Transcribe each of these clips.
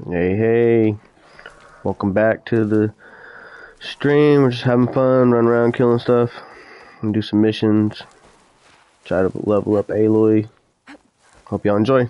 Hey, hey, welcome back to the stream. We're just having fun, running around killing stuff, and do some missions. Try to level up Aloy. Hope y'all enjoy.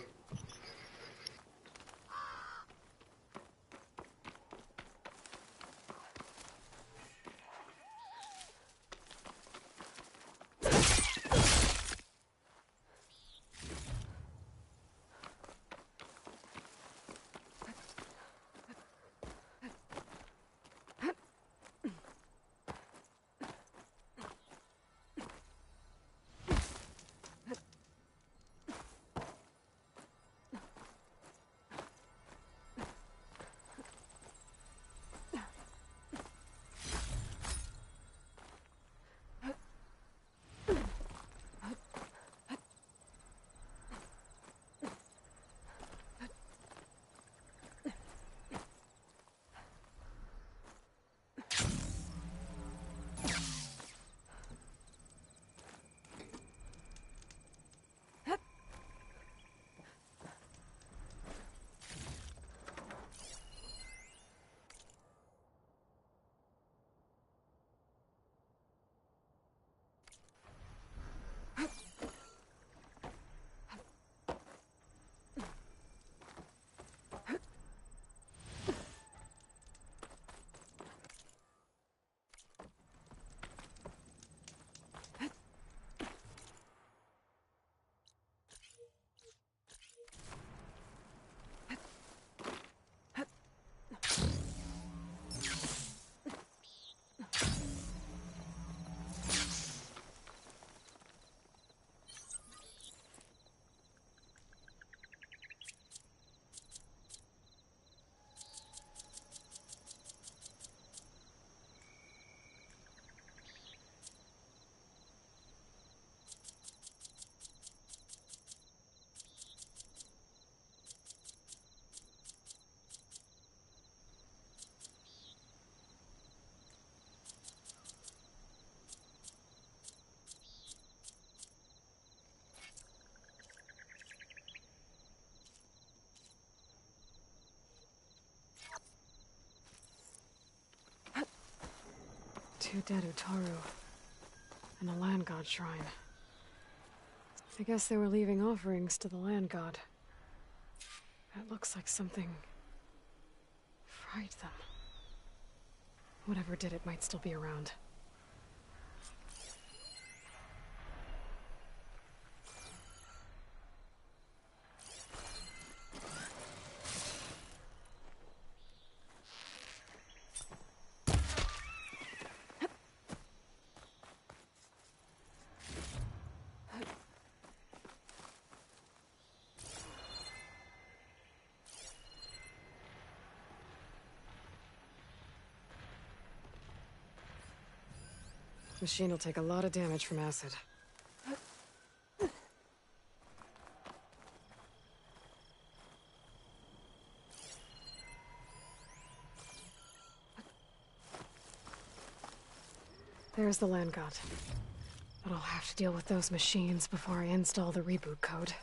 Two dead Utaru, and a land god shrine. I guess they were leaving offerings to the land god. It looks like something fried them. Whatever did it might still be around. Machine will take a lot of damage from acid. There's the land god. But I'll have to deal with those machines before I install the reboot code.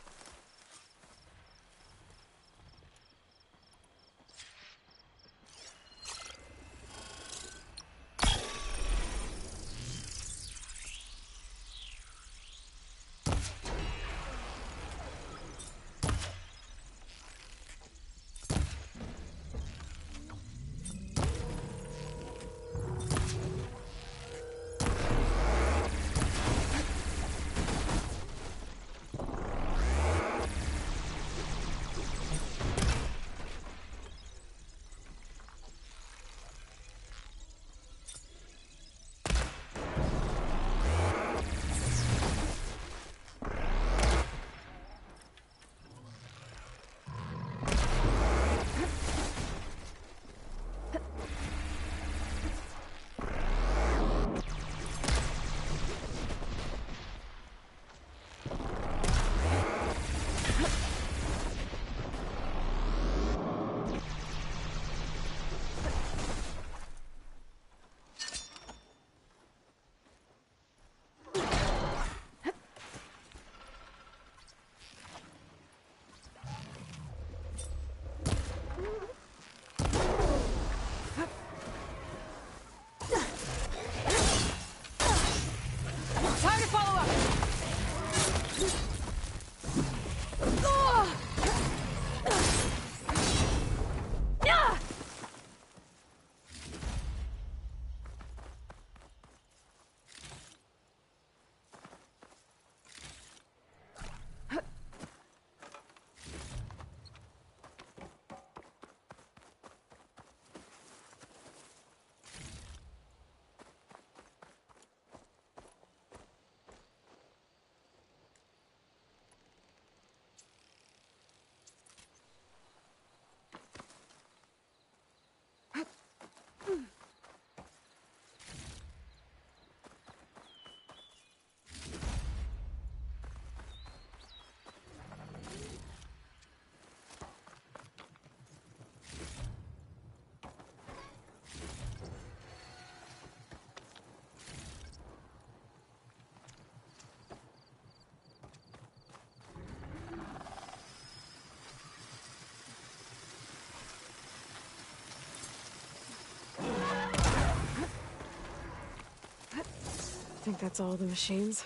think that's all the machines.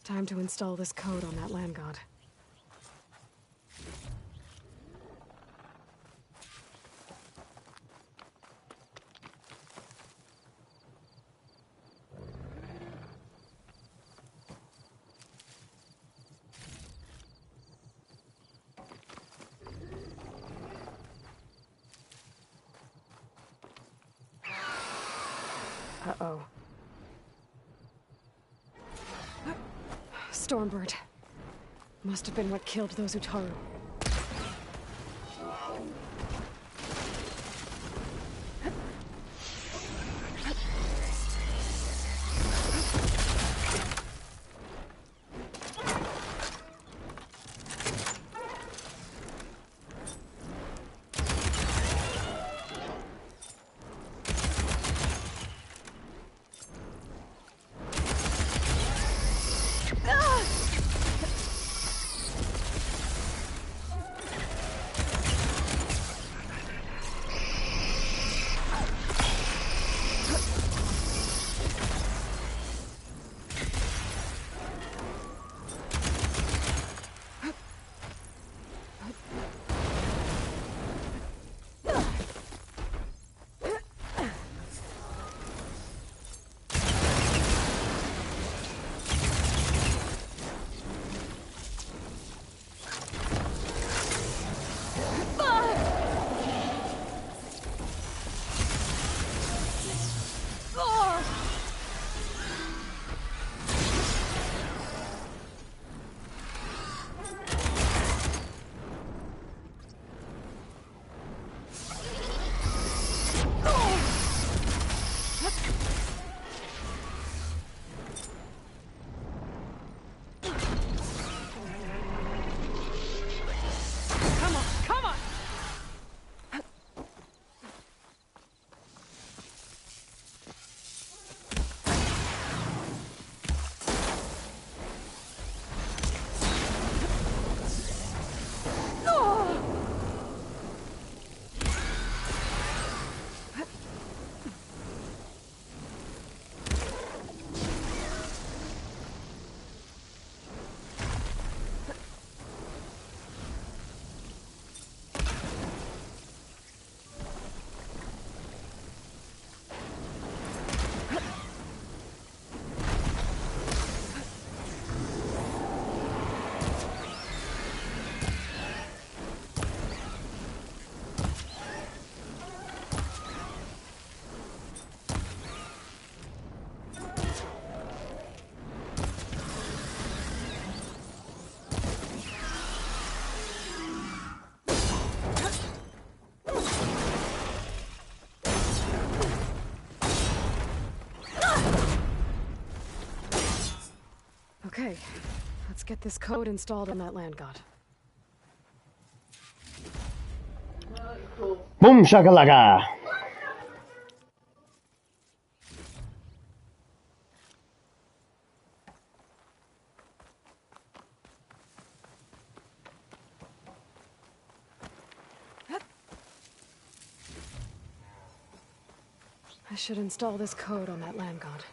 Time to install this code on that land god. Uh-oh. Stormbird. Must have been what killed those Utaru. Okay, let's get this code installed on that land god. Boom shakalaka. I should install this code on that land god.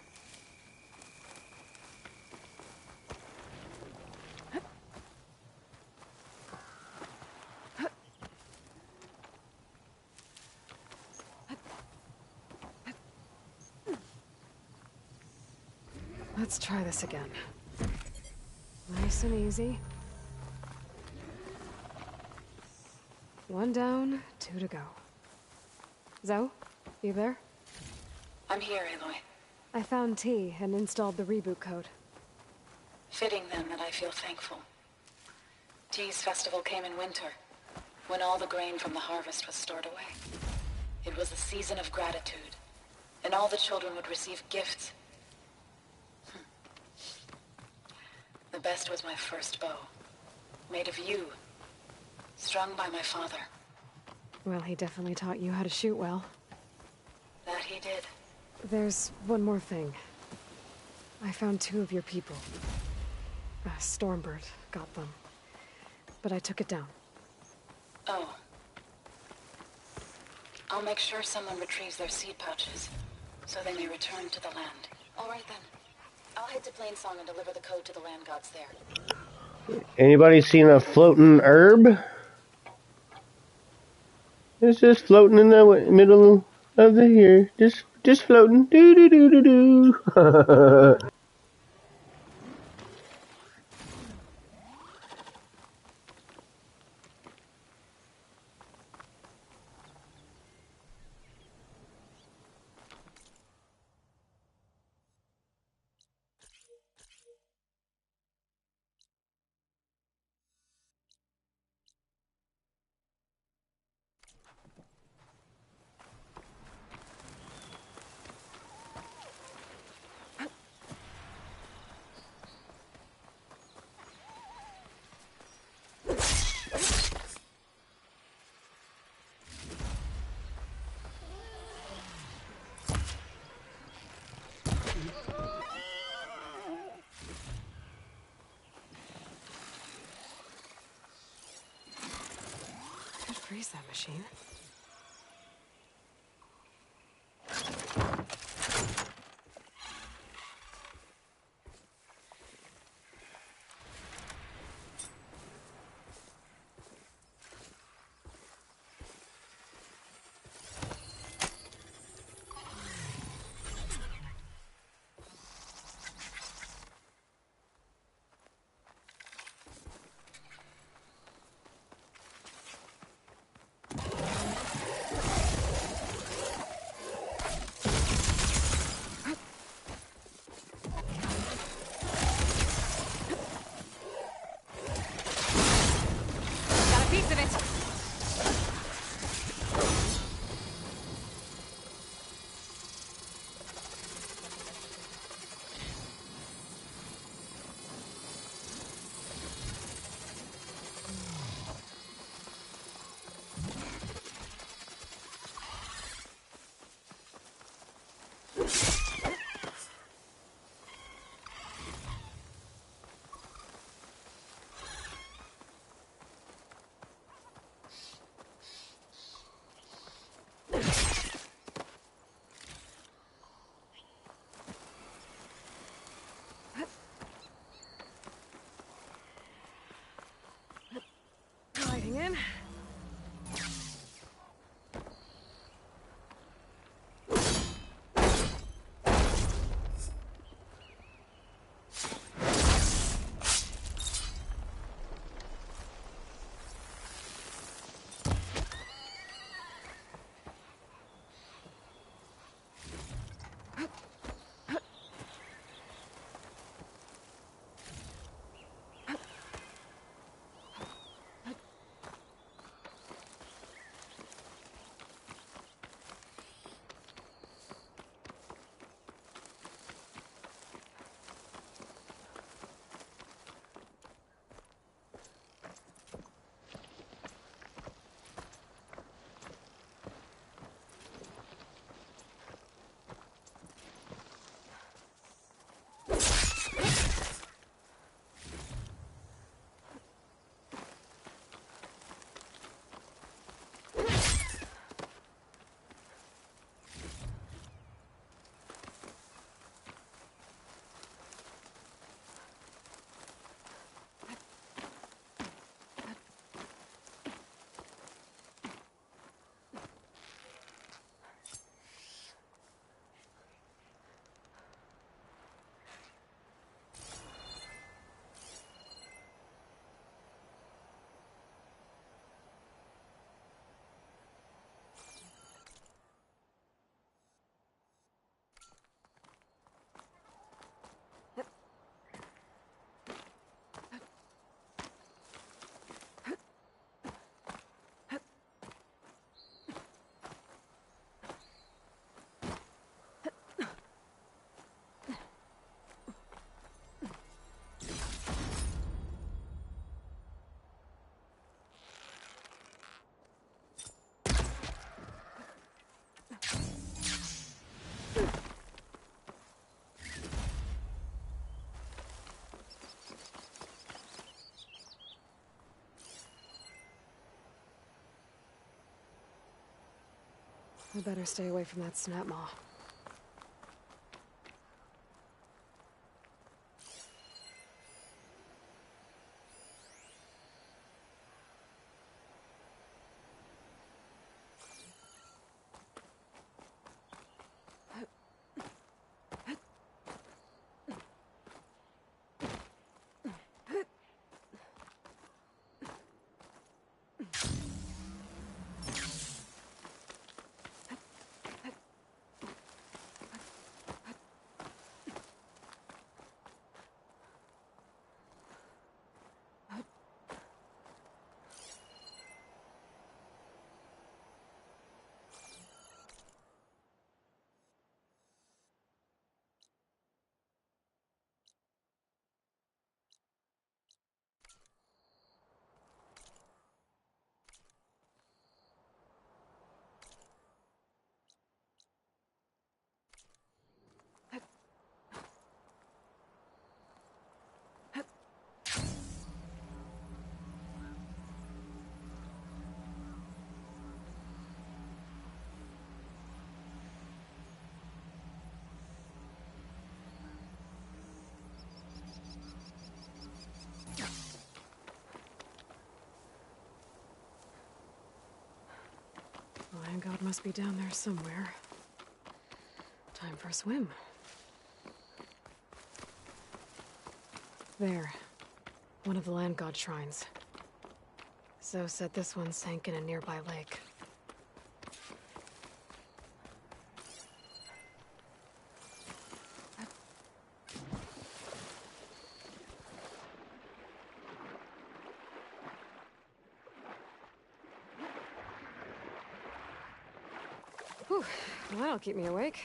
Let's try this again. Nice and easy. One down, two to go. Zoe, you there? I'm here, Aloy. I found T and installed the reboot code. Fitting then that I feel thankful. T's festival came in winter, when all the grain from the harvest was stored away. It was a season of gratitude, and all the children would receive gifts. The best was my first bow, made of yew, strung by my father. Well, he definitely taught you how to shoot well. That he did. There's one more thing. I found 2 of your people. Stormbird got them. But I took it down. Oh. I'll make sure someone retrieves their seed pouches, so they may return to the land. All right then. I'll head to Plainsong and deliver the code to the land gods there. Anybody seen a floating herb? It's just floating in the middle of the here. Just floating. Do do do do do. Could freeze that machine. Got a piece of it. Lighting in. We better stay away from that snap maw. The land god must be down there somewhere. Time for a swim. There. One of the land god shrines. Zoe said this one sank in a nearby lake. Whew, well, that'll keep me awake.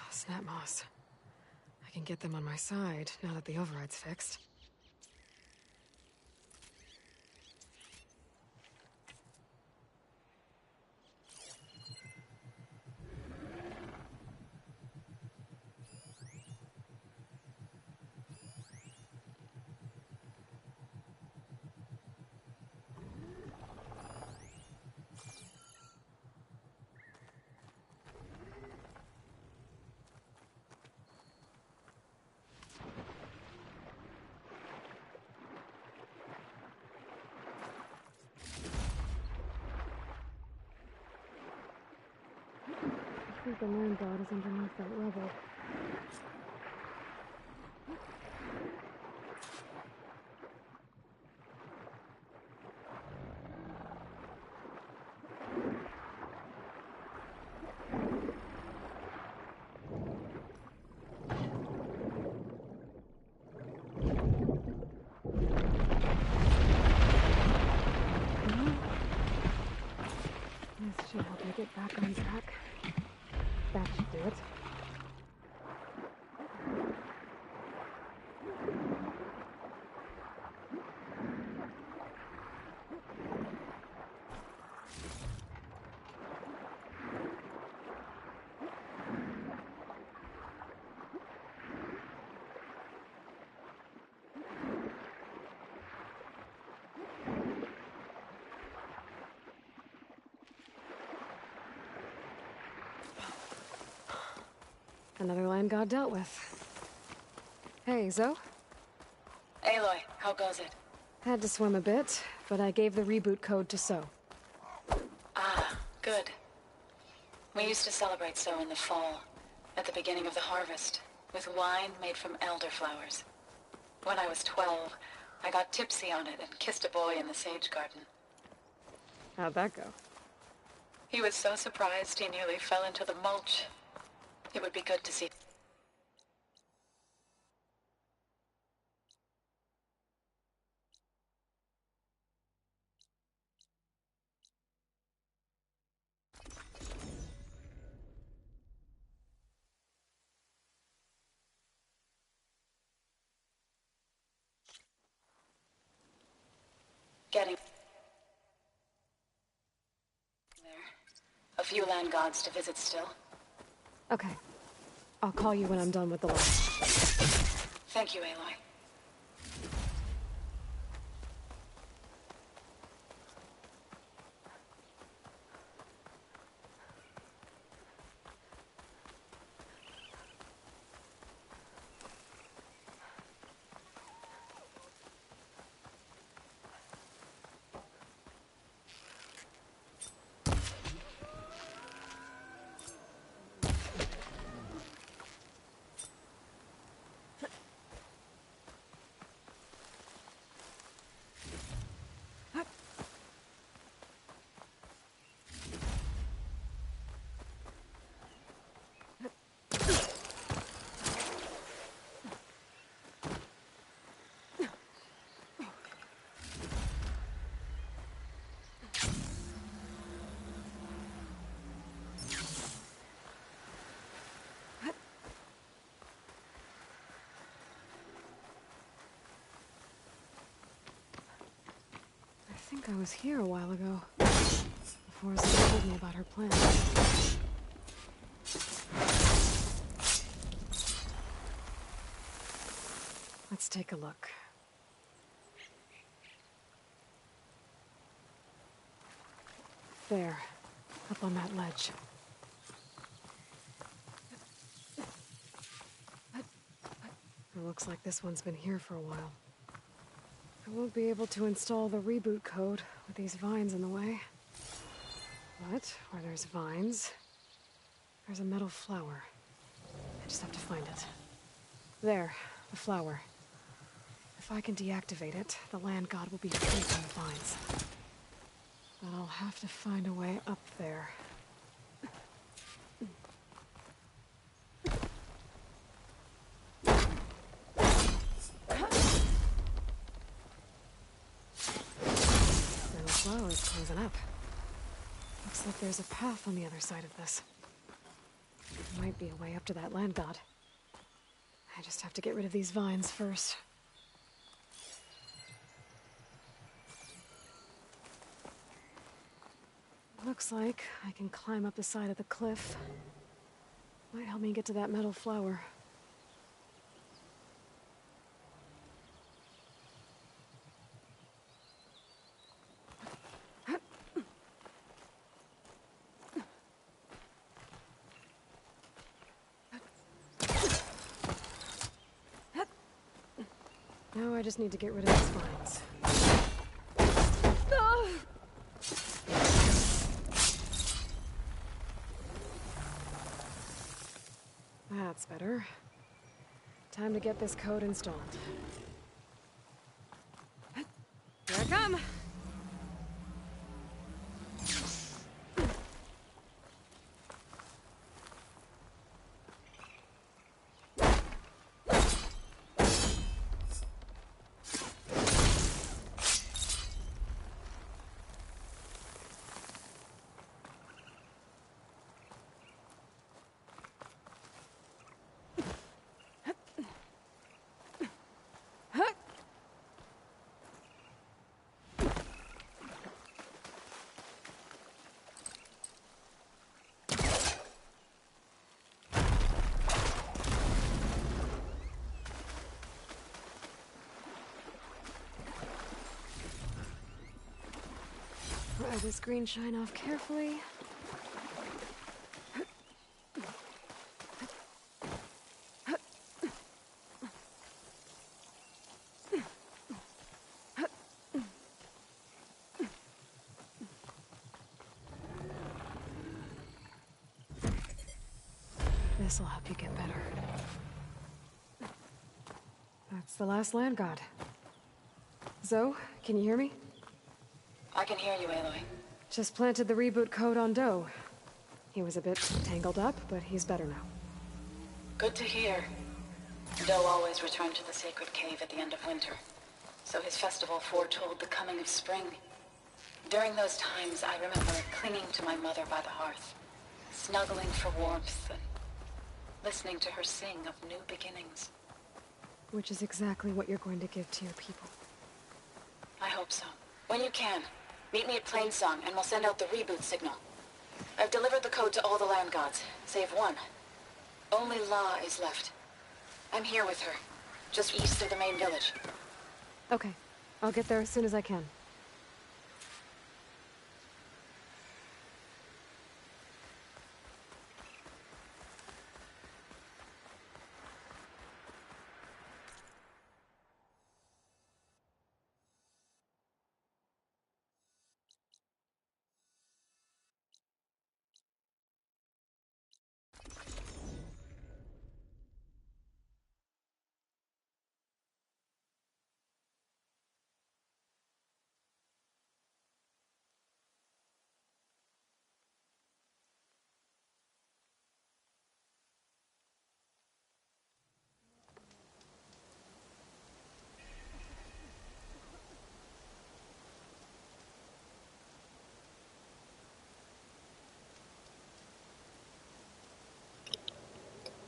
Snap moss. I can get them on my side now that the override's fixed. I think the land god is underneath that rubble. This should help me get back on track. That should do it. Another land god dealt with. Hey, Zoe? Aloy, how goes it? Had to swim a bit, but I gave the reboot code to So. Ah, good. We used to celebrate So in the fall, at the beginning of the harvest, with wine made from elderflowers. When I was 12, I got tipsy on it and kissed a boy in the sage garden. How'd that go? He was so surprised he nearly fell into the mulch. It would be good to see. Getting there. A few land gods to visit still. Okay. I'll call you when I'm done with the lab. Thank you, Aloy. like I was here a while ago. Before someone told me about her plan. Let's take a look. There, up on that ledge. It looks like this one's been here for a while. I won't be able to install the reboot code with these vines in the way. But where there's vines, there's a metal flower. I just have to find it. There, the flower. If I can deactivate it, the land god will be free from the vines. But I'll have to find a way up there. The flower is closing up. Looks like there's a path on the other side of this. There might be a way up to that land god. I just have to get rid of these vines first. Looks like I can climb up the side of the cliff. Might help me get to that metal flower. Now I just need to get rid of these vines. That's better. Time to get this code installed. Here I come! Let this green shine off carefully. This'll help you get better. That's the last land god. Zoe, can you hear me? I can hear you, Aloy. Just planted the reboot code on Doe. He was a bit tangled up, but he's better now. Good to hear. Doe always returned to the sacred cave at the end of winter, so his festival foretold the coming of spring. During those times, I remember clinging to my mother by the hearth, snuggling for warmth and listening to her sing of new beginnings. Which is exactly what you're going to give to your people. I hope so. When you can, meet me at Plainsong and we'll send out the reboot signal. I've delivered the code to all the land gods, save one. Only La is left. I'm here with her, just east of the main village. Okay, I'll get there as soon as I can.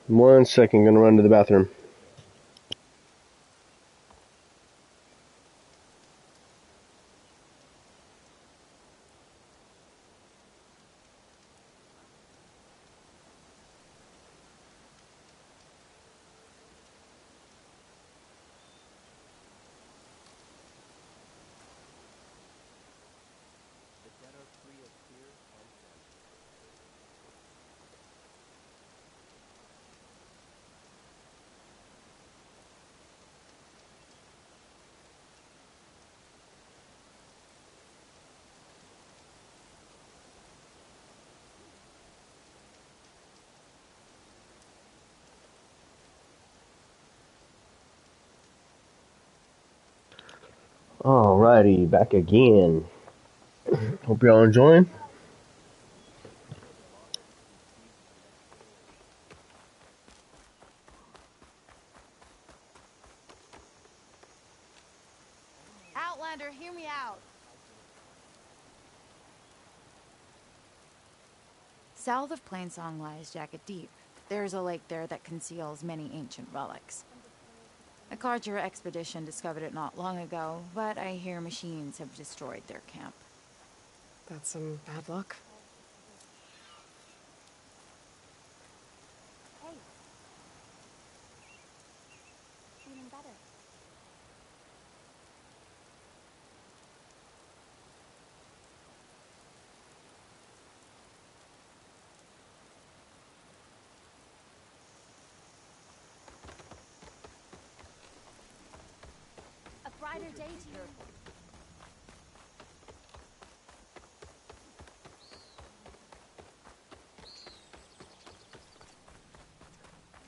One second, gonna run to the bathroom. Alrighty, back again. Hope y'all enjoying. Outlander, hear me out. South of Plainsong lies Jacket Deep. There's a lake there that conceals many ancient relics. A Carter expedition discovered it not long ago, but I hear machines have destroyed their camp. That's some bad luck. Hey. Feeling better? A brighter day to you.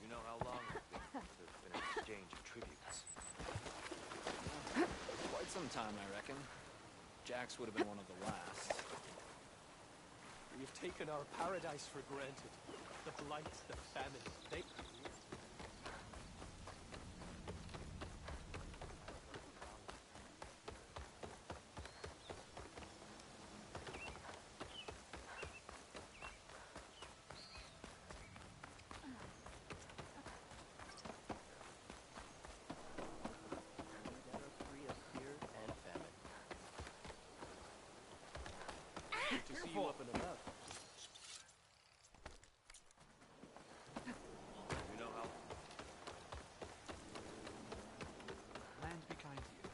You know how long there's been an exchange of tributes? Quite some time, I reckon. Jax would have been one of the last. We've taken our paradise for granted. The blight, the famine, they... Free of fear and famine. Good to see you up and about. You know how... Land be kind to you.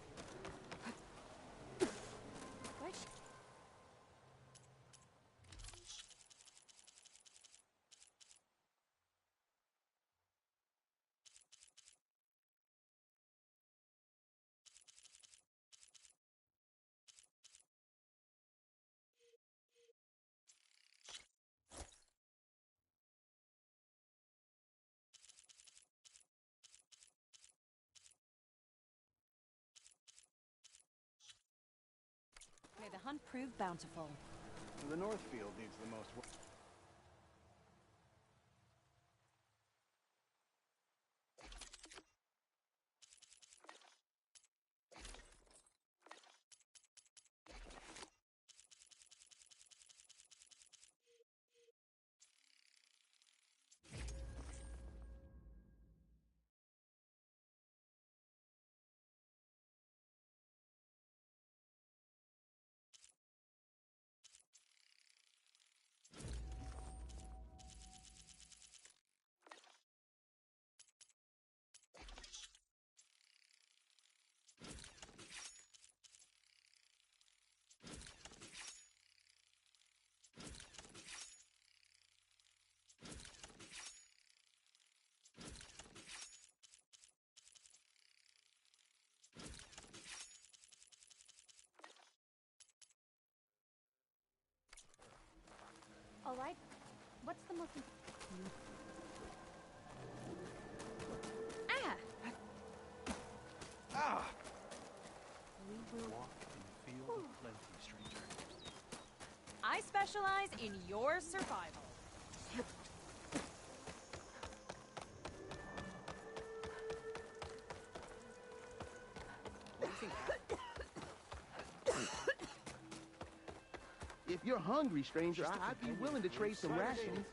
May the hunt prove bountiful. The Northfield needs the most work. All right. What's the most important? We will walk in a field of plenty, stranger. I specialize in your survival. What do you think? If you're hungry, stranger, I'd be willing to trade some rations.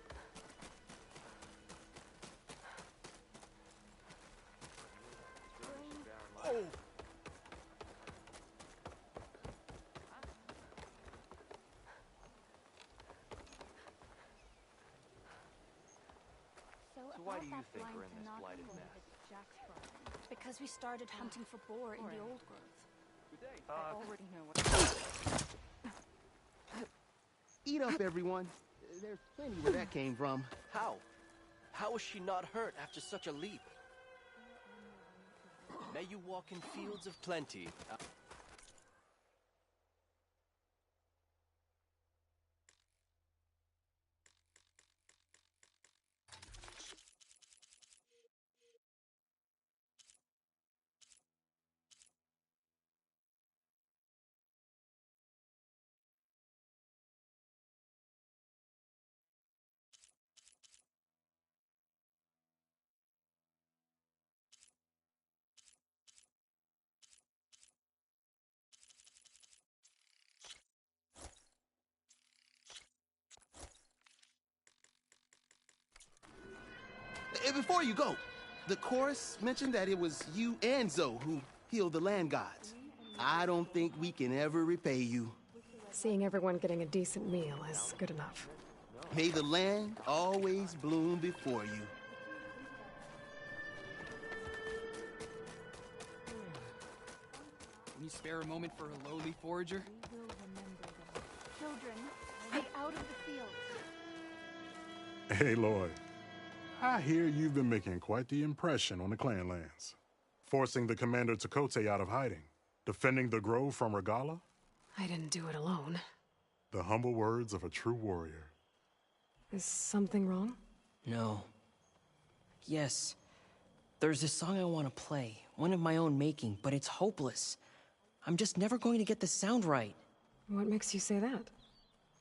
Oh! So why do you think we're in this blighted mess? Because we started hunting for boar in the old growth. I already know what... Eat up, everyone. There's plenty where that came from. How? How was she not hurt after such a leap? May you walk in fields of plenty. before you go, the chorus mentioned that it was you and Zoe who healed the land gods. I don't think we can ever repay you. Seeing everyone getting a decent meal is good enough. May the land always bloom before you. Can you spare a moment for a lowly forager? We will remember them. Children, stay out of the fields. Hey, Lloyd. I hear you've been making quite the impression on the clan lands. Forcing the Commander Takote out of hiding. Defending the grove from Regala. I didn't do it alone. The humble words of a true warrior. Is something wrong? No. Yes. There's this song I want to play. One of my own making, but it's hopeless. I'm just never going to get the sound right. What makes you say that?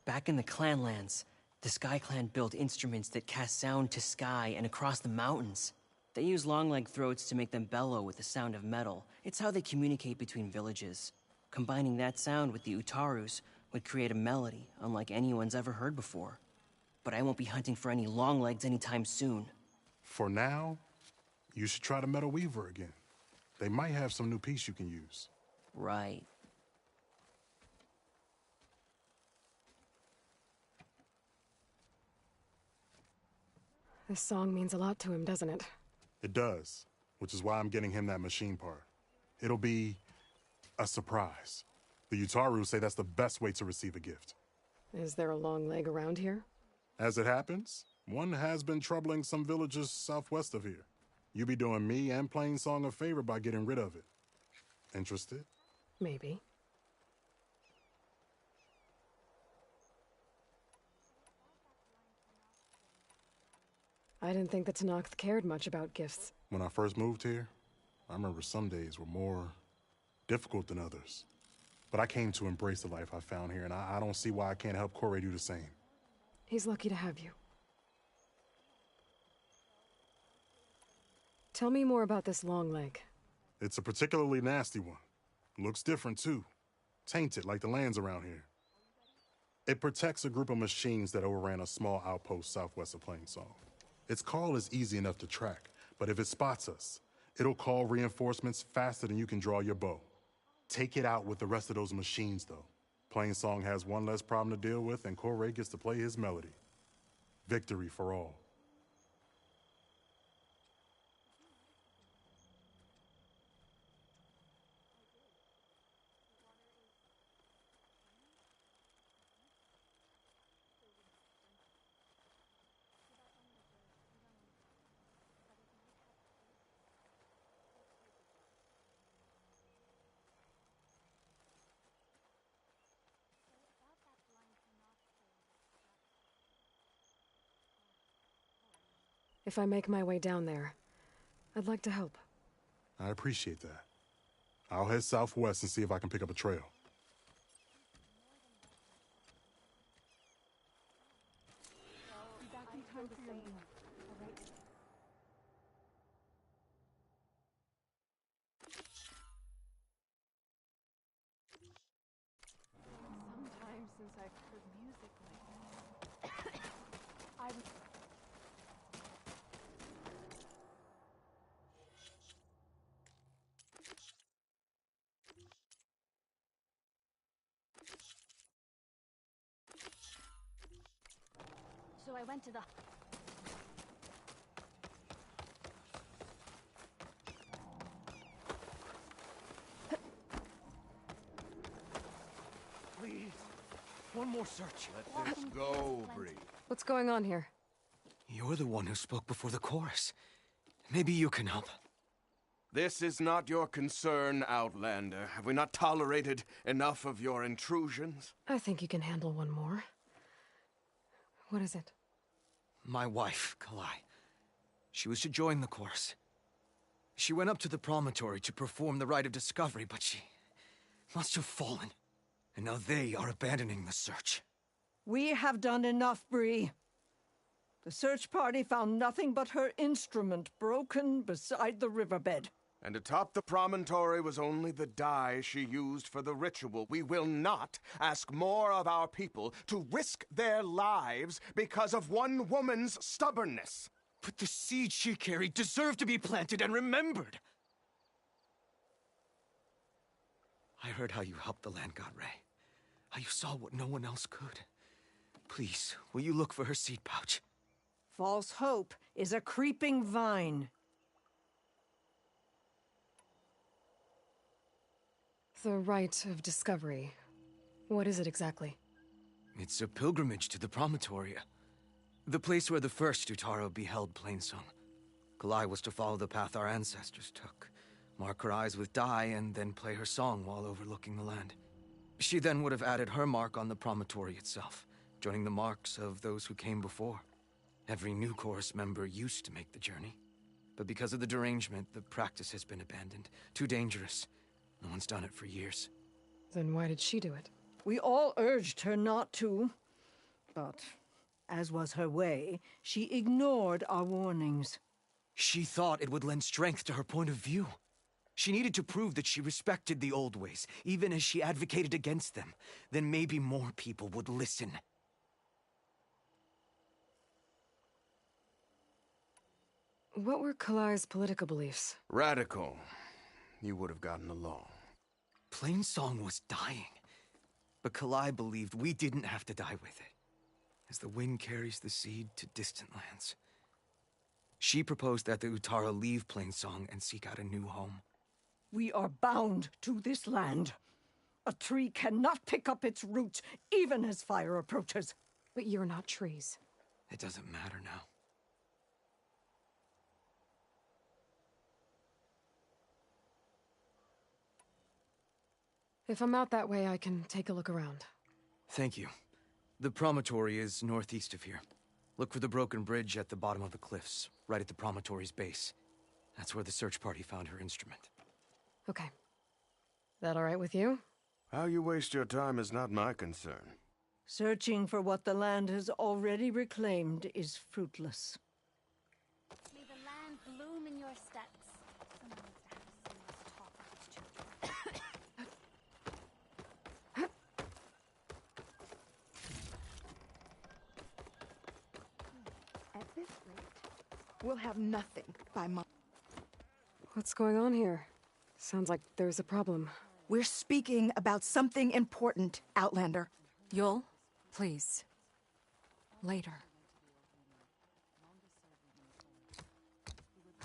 Back in the Clanlands, the Sky Clan built instruments that cast sound to sky and across the mountains. They use long-leg throats to make them bellow with the sound of metal. It's how they communicate between villages. Combining that sound with the Utarus would create a melody unlike anyone's ever heard before. But I won't be hunting for any longlegs anytime soon. For now, you should try the Metal Weaver again. They might have some new piece you can use. Right. This song means a lot to him, doesn't it? It does, which is why I'm getting him that machine part. It'll be a surprise. The Utaru say that's the best way to receive a gift. Is there a long leg around here? As it happens, one has been troubling some villages southwest of here. You be doing me and Plainsong a favor by getting rid of it. Interested? Maybe. I didn't think the Tenakth cared much about gifts. When I first moved here, I remember some days were more difficult than others. But I came to embrace the life I found here, and I don't see why I can't help Corey do the same. He's lucky to have you. Tell me more about this long leg. It's a particularly nasty one. Looks different, too. Tainted, like the lands around here. It protects a group of machines that overran a small outpost southwest of Plainsong. Its call is easy enough to track, but if it spots us, it'll call reinforcements faster than you can draw your bow. Take it out with the rest of those machines, though. Plainsong has one less problem to deal with, and Corey gets to play his melody. Victory for all. If I make my way down there, I'd like to help. I appreciate that. I'll head southwest and see if I can pick up a trail. Be back in time for your meal. All right? Sometimes since I've heard music like that. I'm So I went to the Please. One more search. Let this go, Bree. What's going on here? You're the one who spoke before the chorus. Maybe you can help. This is not your concern, Outlander. Have we not tolerated enough of your intrusions? I think you can handle one more. What is it? My wife, Kalai. She was to join the chorus. She went up to the promontory to perform the rite of discovery, but she must have fallen. And now they are abandoning the search. We have done enough, Bree. The search party found nothing but her instrument broken beside the riverbed. And atop the promontory was only the dye she used for the ritual. We will not ask more of our people to risk their lives because of one woman's stubbornness. But the seed she carried deserved to be planted and remembered. I heard how you helped the land god Ray. How you saw what no one else could. Please, will you look for her seed pouch? False hope is a creeping vine. The rite of discovery. What is it exactly? It's a pilgrimage to the Promontoria. The place where the first Utaro beheld Plainsong. Kalai was to follow the path our ancestors took. Mark her eyes with dye and then play her song while overlooking the land. She then would have added her mark on the promontory itself, joining the marks of those who came before. Every new chorus member used to make the journey. But because of the derangement, the practice has been abandoned. Too dangerous. No one's done it for years. Then why did she do it? We all urged her not to, but as was her way, she ignored our warnings. She thought it would lend strength to her point of view. She needed to prove that she respected the old ways, even as she advocated against them. Then maybe more people would listen. What were Kalai's political beliefs? Radical. You would have gotten along. Plainsong was dying. But Kalai believed we didn't have to die with it, as the wind carries the seed to distant lands. She proposed that the Utara leave Plainsong and seek out a new home. We are bound to this land. A tree cannot pick up its roots, even as fire approaches. But you're not trees. It doesn't matter now. If I'm out that way, I can take a look around. Thank you. The promontory is northeast of here. Look for the broken bridge at the bottom of the cliffs, right at the promontory's base. That's where the search party found her instrument. Okay. That all right with you? How you waste your time is not my concern. Searching for what the land has already reclaimed is fruitless. May the land bloom in your steps. Someone needs to have a serious talk with these children. At this rate, we'll have nothing by Monday. What's going on here? Sounds like there's a problem. We're speaking about something important, Outlander. Yul, please. Later.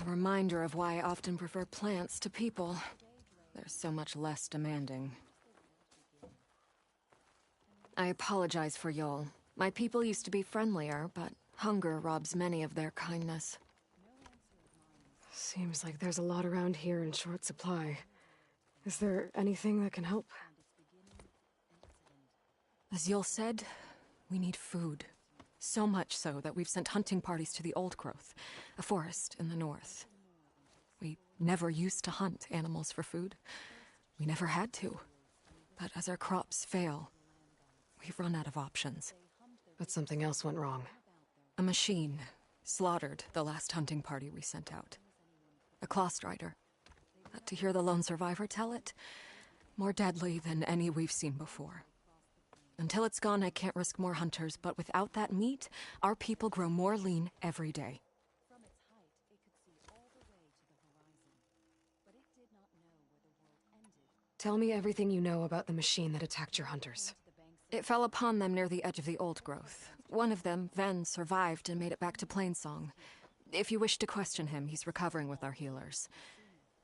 A reminder of why I often prefer plants to people. They're so much less demanding. I apologize for Yul. My people used to be friendlier, but hunger robs many of their kindness. Seems like there's a lot around here in short supply. Is there anything that can help? As Yul said, we need food. So much so that we've sent hunting parties to the Old Growth, a forest in the north. We never used to hunt animals for food. We never had to. But as our crops fail, we've run out of options. But something else went wrong. A machine slaughtered the last hunting party we sent out. A claw strider. To hear the lone survivor tell it, more deadly than any we've seen before. Until it's gone, I can't risk more hunters, but without that meat, our people grow more lean every day. From its height, it could see all the way to the horizon, but it did not know where the world ended. Tell me everything you know about the machine that attacked your hunters. It fell upon them near the edge of the Old Growth. One of them, Ven, survived and made it back to Plainsong. If you wish to question him, he's recovering with our healers.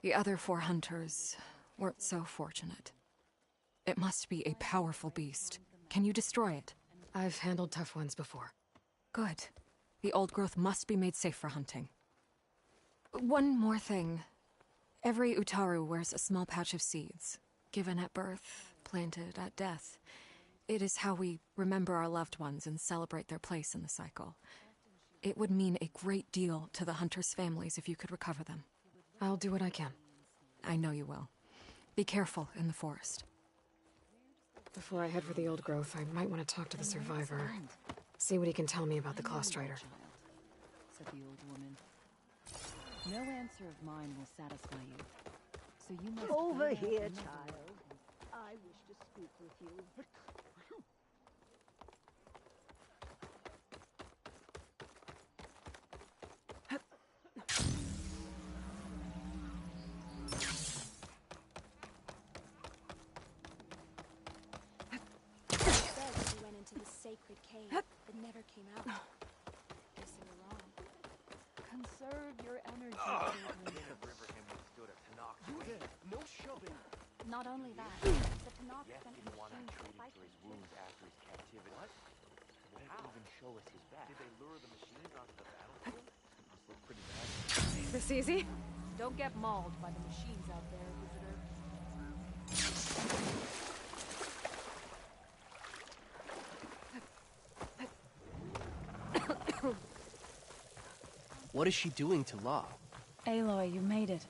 The other 4 hunters weren't so fortunate. It must be a powerful beast. Can you destroy it? I've handled tough ones before. Good. The Old Growth must be made safe for hunting. One more thing. Every Utaru wears a small pouch of seeds, given at birth, planted at death. It is how we remember our loved ones and celebrate their place in the cycle. It would mean a great deal to the hunters' families if you could recover them. I'll do what I can. I know you will. Be careful in the forest. Before I head for the Old Growth, I might want to talk to the survivor. See what he can tell me about the Claw Strider. Said the old woman. No answer of mine will satisfy you. So you must Over find out here, another child. I wish to speak with you. Conserve your energy, children. No shoving. Not only that, the Tanakh sent machines to fight his wounds after his captivity. What? They won't even show us his back. Did they lure the machines onto the battlefield? Must look pretty bad. This easy? Don't get mauled by the machines out there, visitor. What is she doing to La? Aloy, you made it.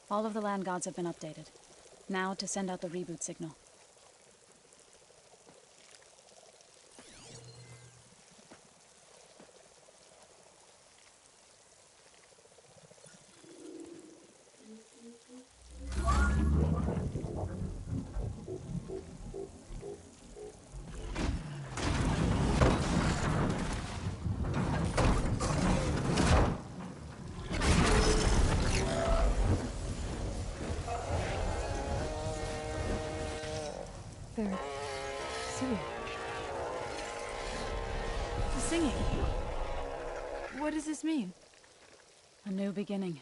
All of the land gods have been updated. Now to send out the reboot signal. They're singing. Singing? What does this mean? A new beginning.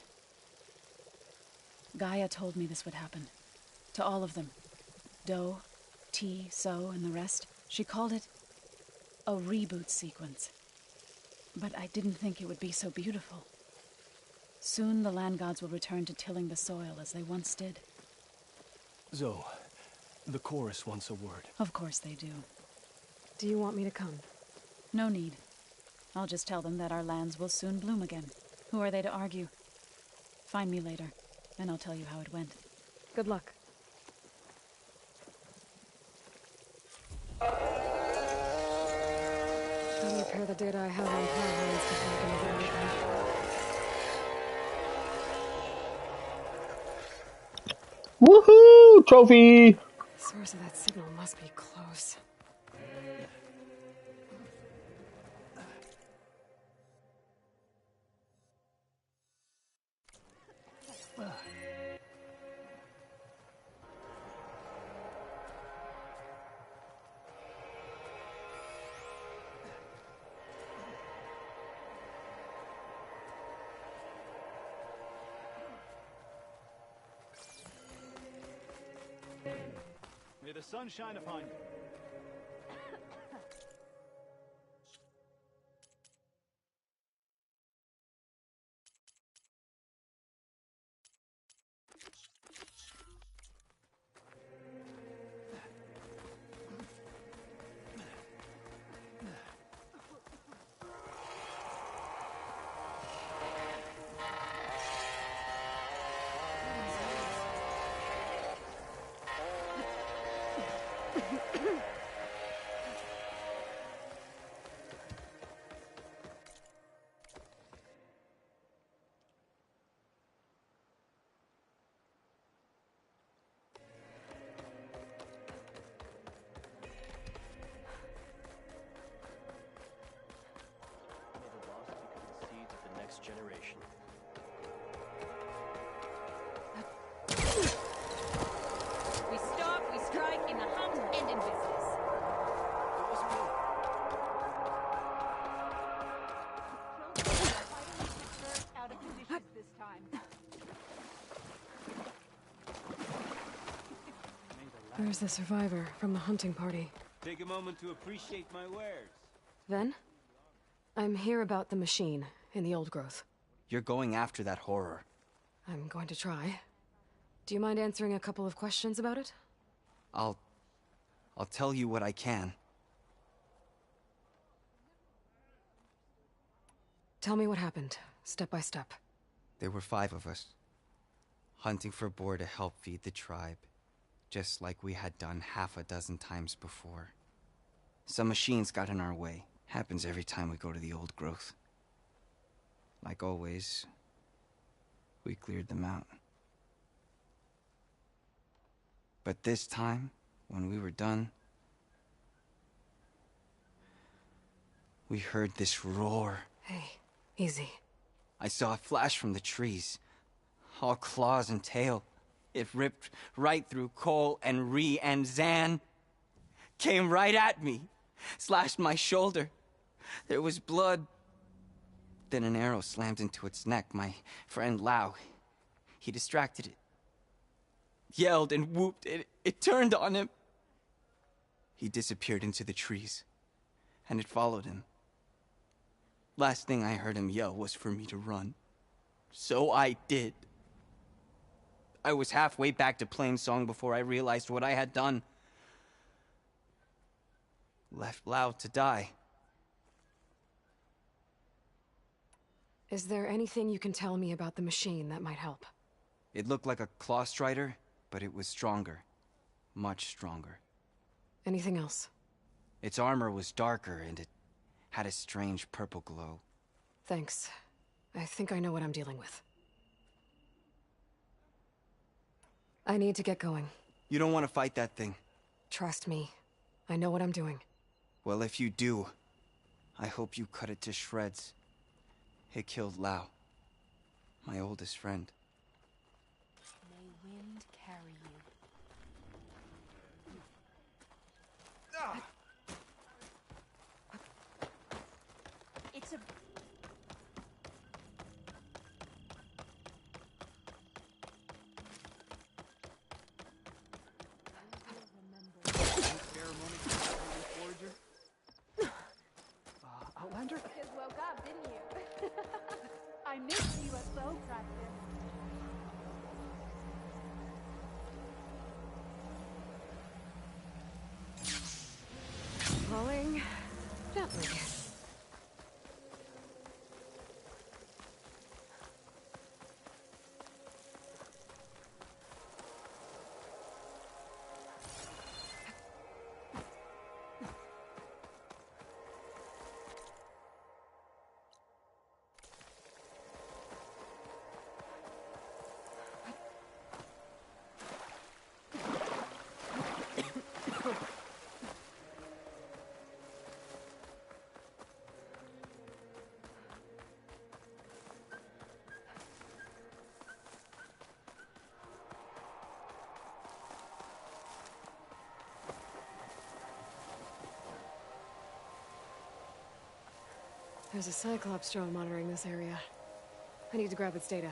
Gaia told me this would happen. To all of them. Do, T, So, and the rest. She called it a reboot sequence. But I didn't think it would be so beautiful. Soon the land gods will return to tilling the soil as they once did. Zoe, the chorus wants a word. Of course they do. Do you want me to come? No need. I'll just tell them that our lands will soon bloom again. Who are they to argue? Find me later, and I'll tell you how it went. Good luck. How do you pair the data I have on power lines to plug into the right one? Woohoo! Trophy! The source of that signal must be close. May the sun shine upon you. Generation. We stop, we strike, in the hunt, and in business. Out of position this time. There's the survivor from the hunting party. Take a moment to appreciate my wares. Then? I'm here about the machine in the old growth. You're going after that horror. I'm going to try. Do you mind answering a couple of questions about it? I'll tell you what I can. Tell me what happened, step by step. There were 5 of us, hunting for boar to help feed the tribe, just like we had done half a dozen times before. Some machines got in our way. Happens every time we go to the old growth. Like always, we cleared them out. But this time, when we were done, we heard this roar. Hey, easy. I saw it flash from the trees, all claws and tail. It ripped right through Cole and Ree, and Zan came right at me, slashed my shoulder. There was blood Then an arrow slammed into its neck. My friend Lau, he distracted it. Yelled and whooped. It turned on him. He disappeared into the trees, and it followed him. Last thing I heard him yell was for me to run. So I did. I was halfway back to Plainsong before I realized what I had done. Left Lau to die. Is there anything you can tell me about the machine that might help? It looked like a claw strider, but it was stronger. Much stronger. Anything else? Its armor was darker, and it had a strange purple glow. Thanks. I think I know what I'm dealing with. I need to get going. You don't want to fight that thing. Trust me. I know what I'm doing. Well, if you do, I hope you cut it to shreds. It killed Lau, my oldest friend. May wind carry you. It's a... Outlander? You just woke up, didn't you? I missed you at bow practice. Rolling gently. There's a Cyclops drone monitoring this area. I need to grab its data.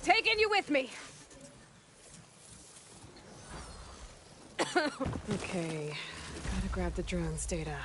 Taking you with me. Okay, gotta grab the drone's data.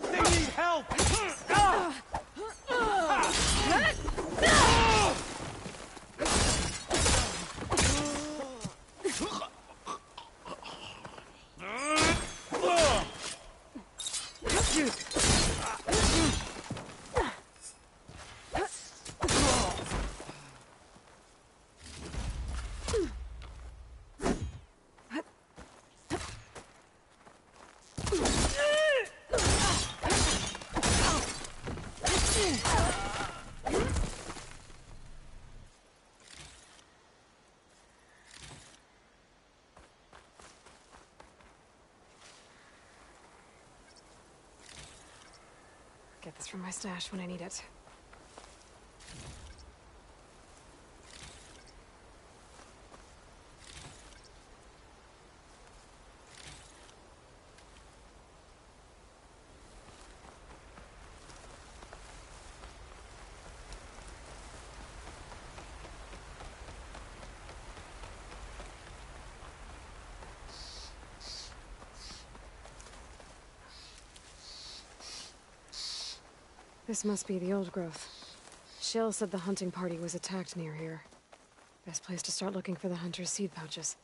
They need help! Get this from my stash when I need it. This must be the old growth. Shill said the hunting party was attacked near here. Best place to start looking for the hunter's seed pouches.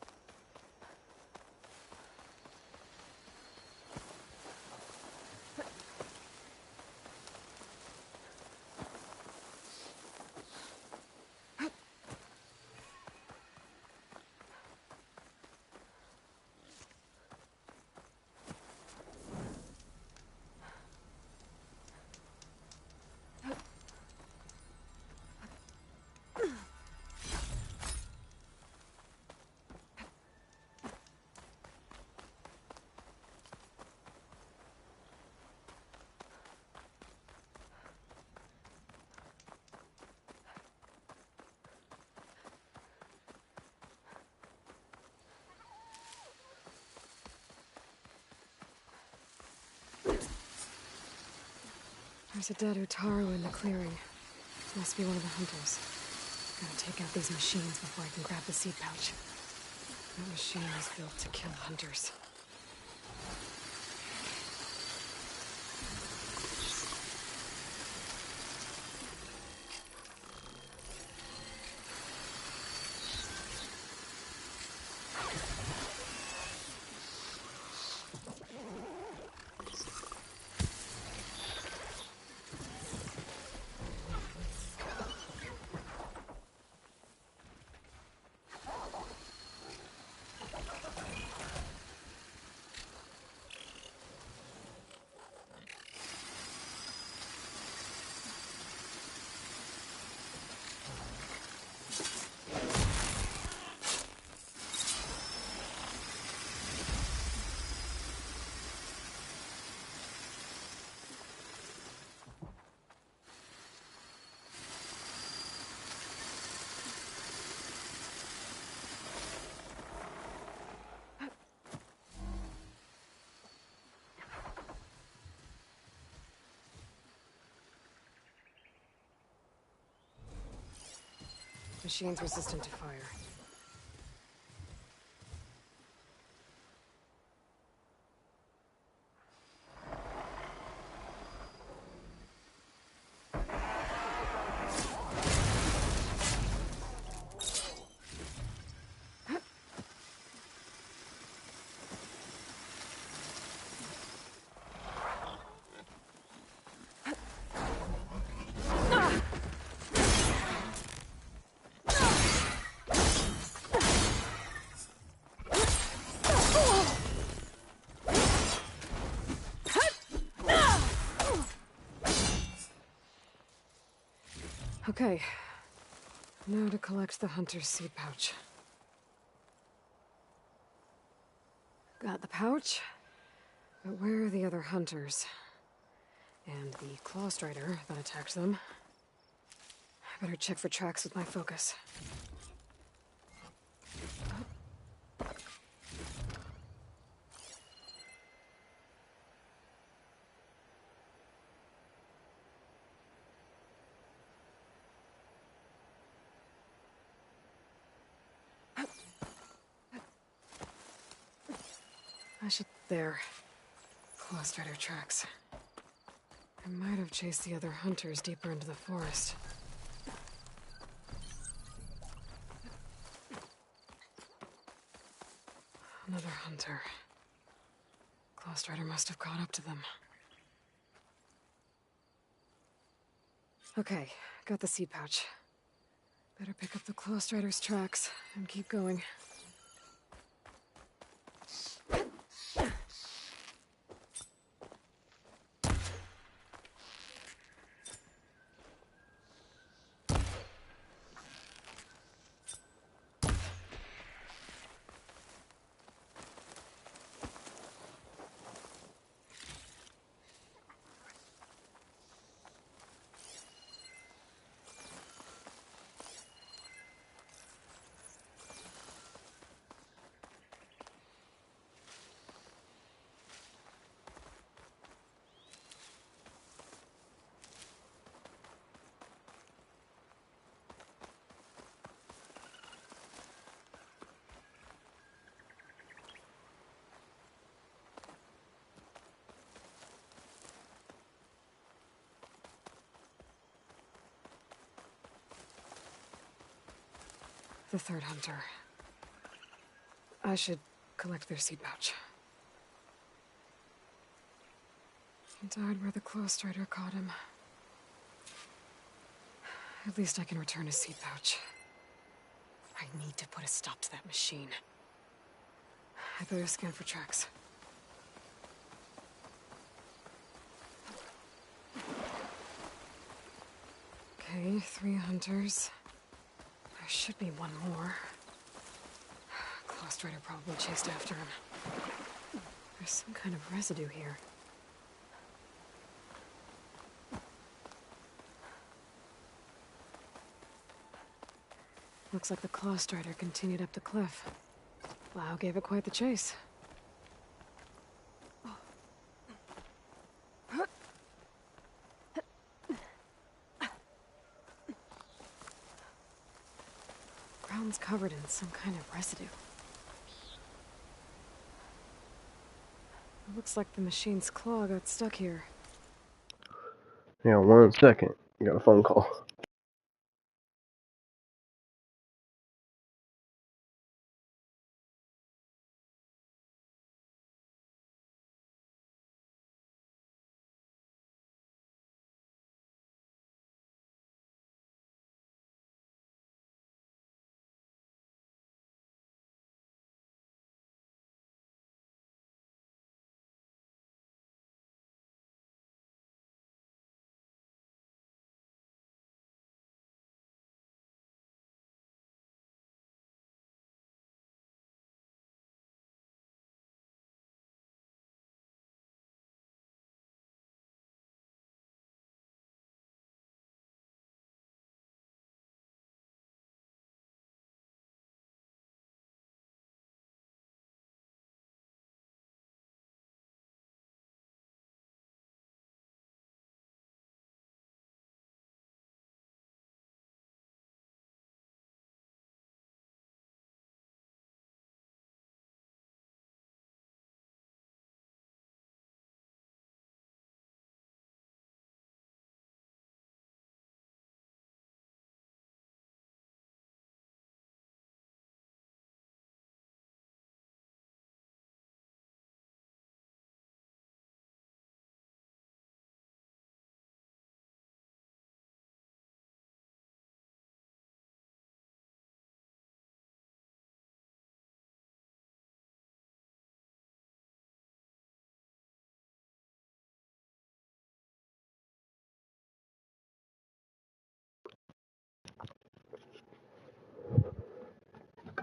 There's a dead Utaru in the clearing. Must be one of the hunters. Gotta take out these machines before I can grab the seed pouch. That machine was built to kill hunters. Machine's resistant to fire. Okay. Now to collect the hunter's seed pouch. Got the pouch, but where are the other hunters? And the claw strider that attacked them? I better check for tracks with my focus. There. Claw strider tracks. I might have chased the other hunters deeper into the forest. Another hunter. Claw strider must have caught up to them. Okay, got the seed pouch. Better pick up the claw strider's tracks and keep going. The third hunter. I should collect their seed pouch. He died where the claw strider caught him. At least I can return his seed pouch. I need to put a stop to that machine. I better scan for tracks. Okay, 3 hunters. There should be one more. Claw strider probably chased after him. There's some kind of residue here. Looks like the claw strider continued up the cliff. Lau gave it quite the chase. Ground's covered in some kind of residue. It looks like the machine's claw got stuck here. Yeah, 1 second. I got a phone call.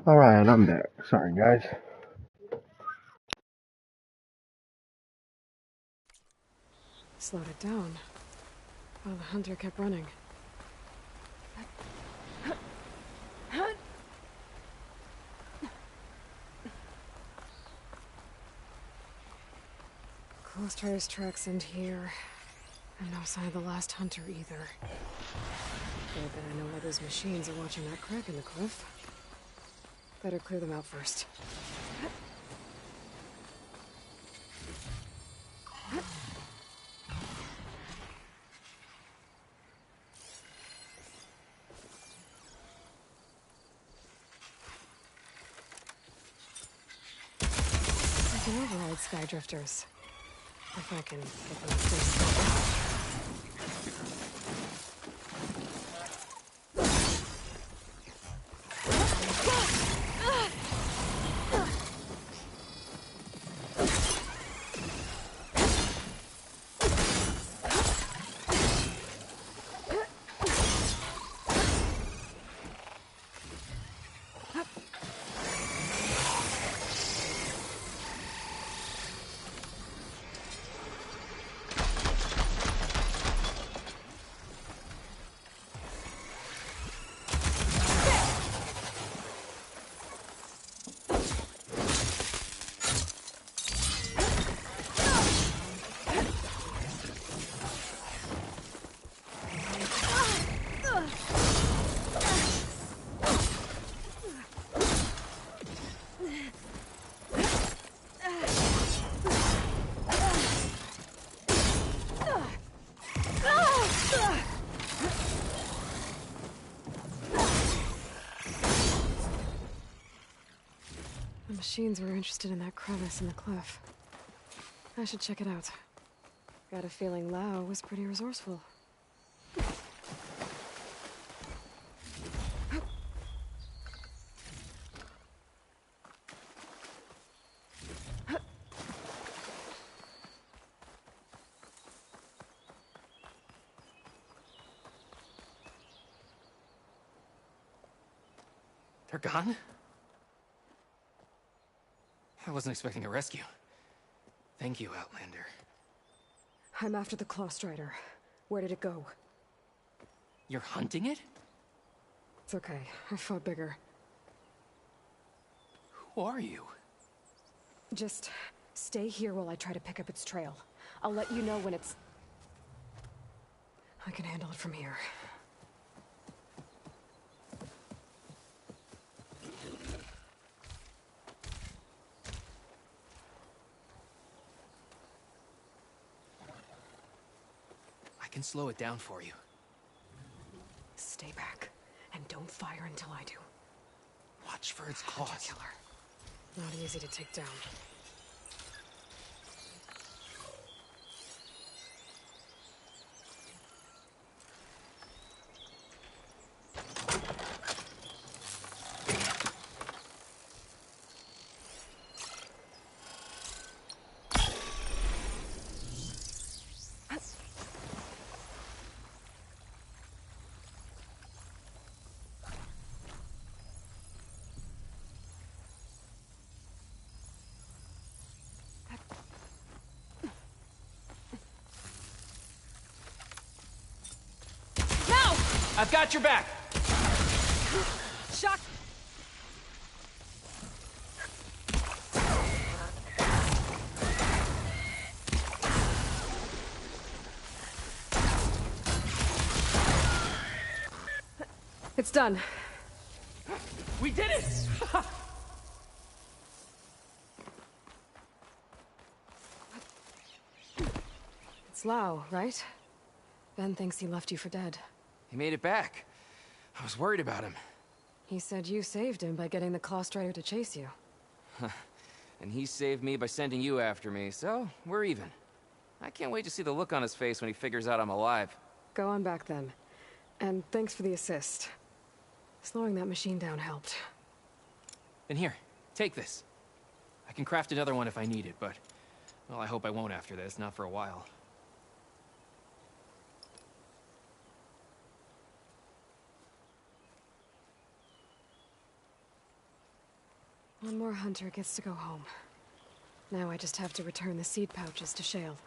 Alright, I'm back. Sorry, guys. Slowed it down while the hunter kept running. Claw strider's tracks end here. And no sign of the last hunter either. I bet I know why those machines are watching that crack in the cliff. Better clear them out first. I can override sky drifters. If I can get them to stay still. The machines were interested in that crevice in the cliff. I should check it out. Got a feeling Lao was pretty resourceful. They're gone? I wasn't expecting a rescue. Thank you, Outlander. I'm after the Claw Strider. Where did it go? You're hunting it? It's okay. I fought bigger. Who are you? Just stay here while I try to pick up its trail. I'll let you know when it's... I can handle it from here. I can slow it down for you. Stay back, and don't fire until I do. Watch for its claws. Killer. Not easy to take down. I've got your back! Shock! It's done. We did it! It's Lao, right? Ben thinks he left you for dead. He made it back. I was worried about him. He said you saved him by getting the Claw Strider to chase you. And he saved me by sending you after me, so we're even. I can't wait to see the look on his face when he figures out I'm alive. Go on back then. And thanks for the assist. Slowing that machine down helped. Then here, take this. I can craft another one if I need it, but... well, I hope I won't after this, not for a while. One more hunter gets to go home. Now I just have to return the seed pouches to Shale.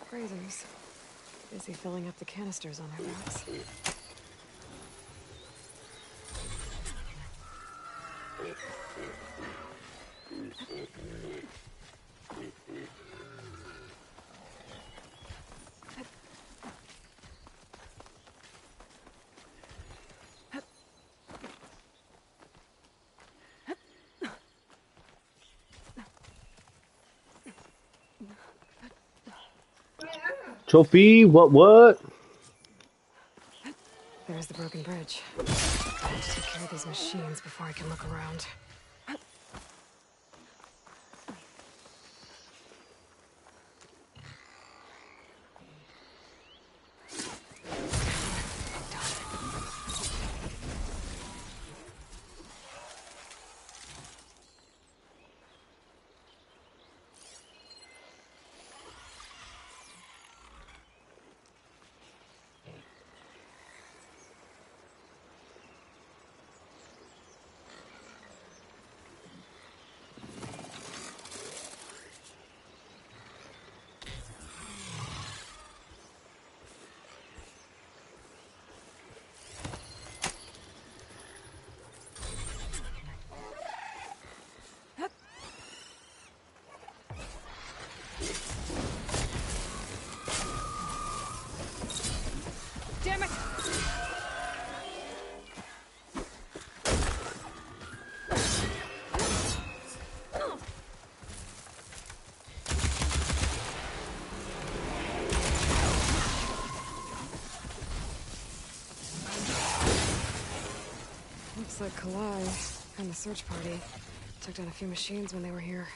Grazers. Busy filling up the canisters on their backs. Trophy, what? There's the broken bridge. I have to take care of these machines before I can look around. Looks like Kalai and the search party took down a few machines when they were here.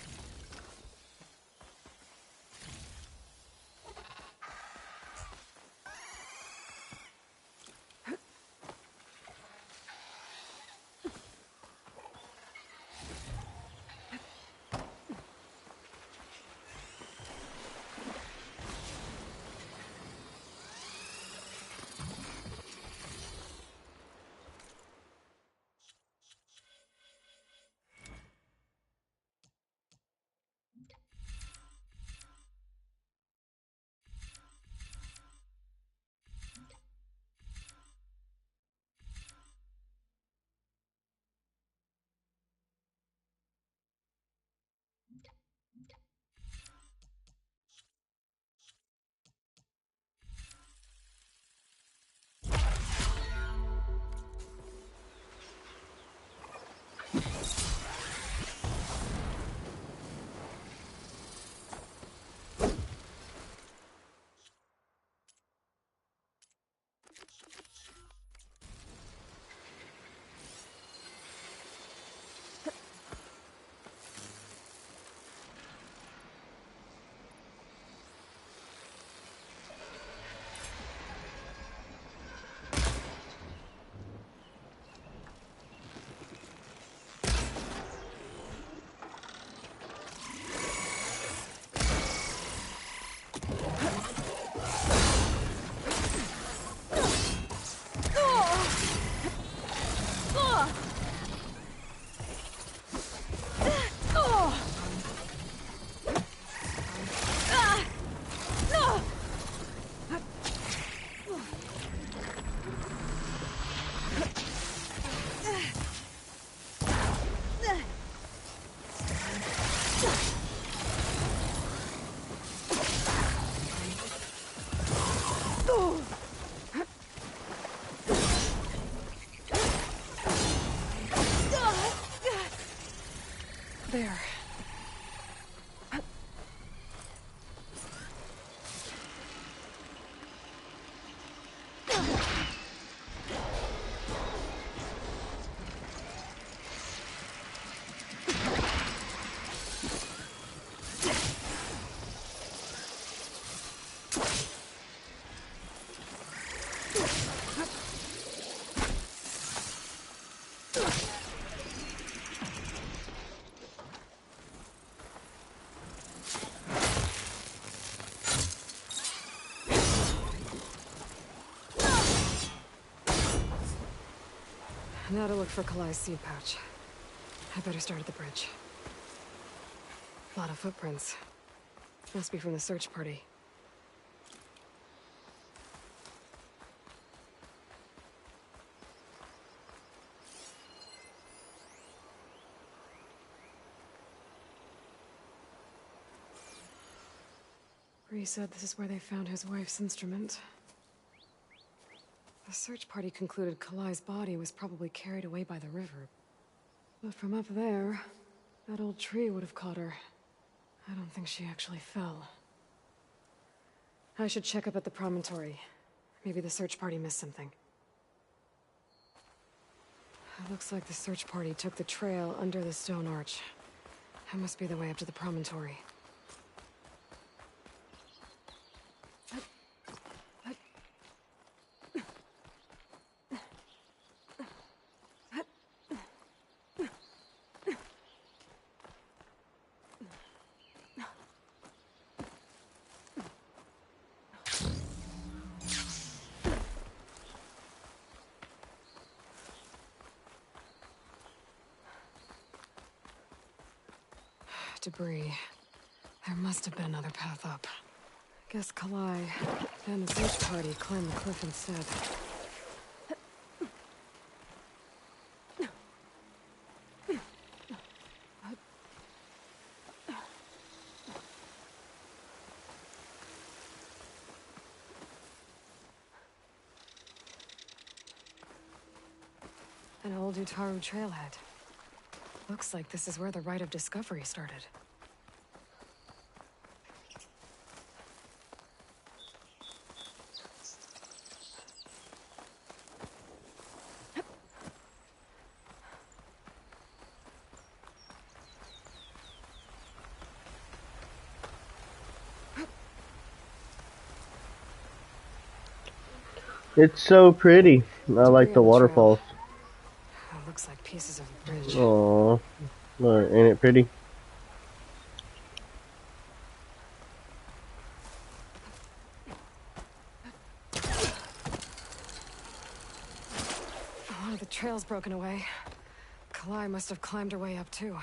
There. Now to look for Kalai's seed pouch. I better start at the bridge. A lot of footprints. Must be from the search party. Bree said this is where they found his wife's instrument. The search party concluded Kalai's body was probably carried away by the river. But from up there, that old tree would have caught her. I don't think she actually fell. I should check up at the promontory. Maybe the search party missed something. It looks like the search party took the trail under the stone arch. That must be the way up to the promontory. Debris. There must have been another path up. Guess Kalai and the search party climbed the cliff instead. An old Utaru trailhead. Looks like this is where the Rite of Discovery started. It's so pretty. I like Debris the on the trail. waterfalls. It looks like pieces of a bridge. Oh, look, ain't it pretty? Oh, the trail's broken away. Kalai must have climbed her way up too.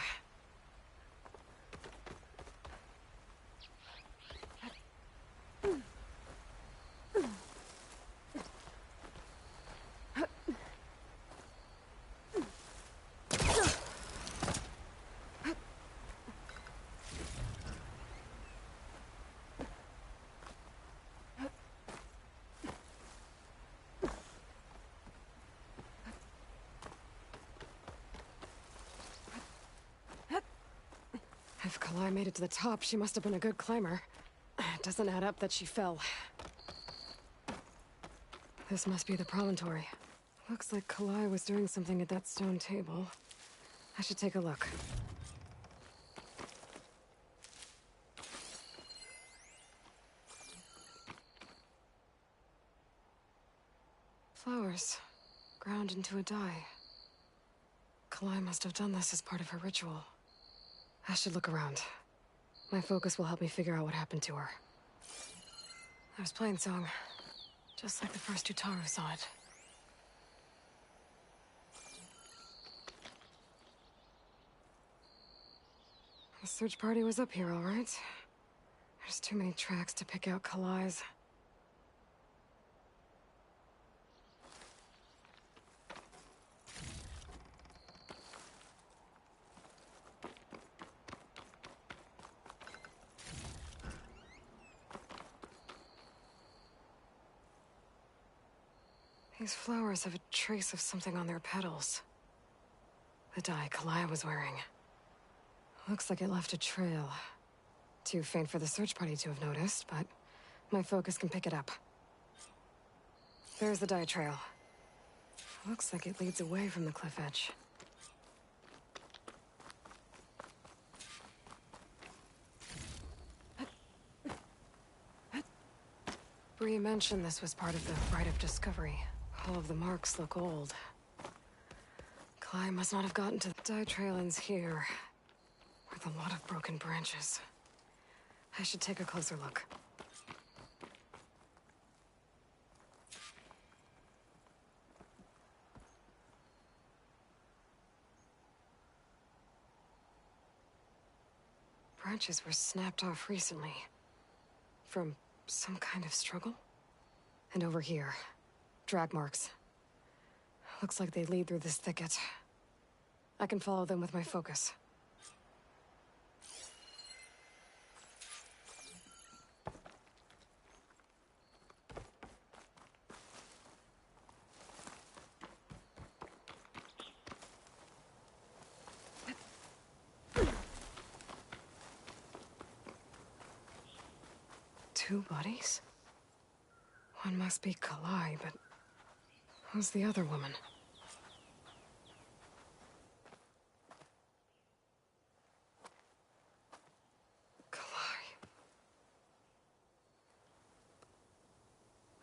If Kalai made it to the top, she must have been a good climber. It doesn't add up that she fell. This must be the promontory. Looks like Kalai was doing something at that stone table. I should take a look. Flowers, ground into a dye. Kalai must have done this as part of her ritual. I should look around. My focus will help me figure out what happened to her. There's Plainsong. Just like the first Utaru saw it. The search party was up here, all right. There's too many tracks to pick out Kalai's. These flowers have a trace of something on their petals. The dye Kalai was wearing. Looks like it left a trail. Too faint for the search party to have noticed, but my focus can pick it up. There's the dye trail. Looks like it leads away from the cliff edge. Bree mentioned this was part of the rite of discovery. All of the marks look old. Kalai must not have gotten to the dye trail ends here, with a lot of broken branches. I should take a closer look. Branches were snapped off recently. From some kind of struggle? And over here, drag marks. Looks like they lead through this thicket. I can follow them with my focus. Two bodies? One must be Kalai, but who's the other woman? Kalai.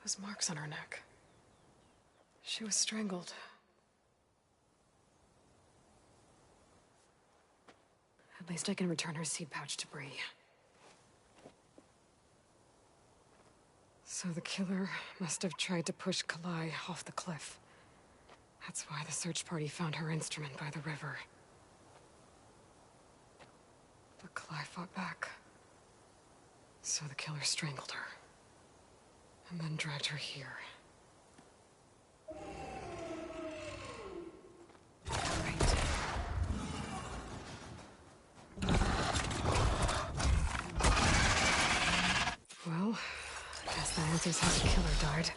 Those marks on her neck. She was strangled. At least I can return her seed pouch to Bree. So the killer must have tried to push Kalai off the cliff. That's why the search party found her instrument by the river. But Kalai fought back. So the killer strangled her. And then dragged her here. Well, I guess that answers how the killer died.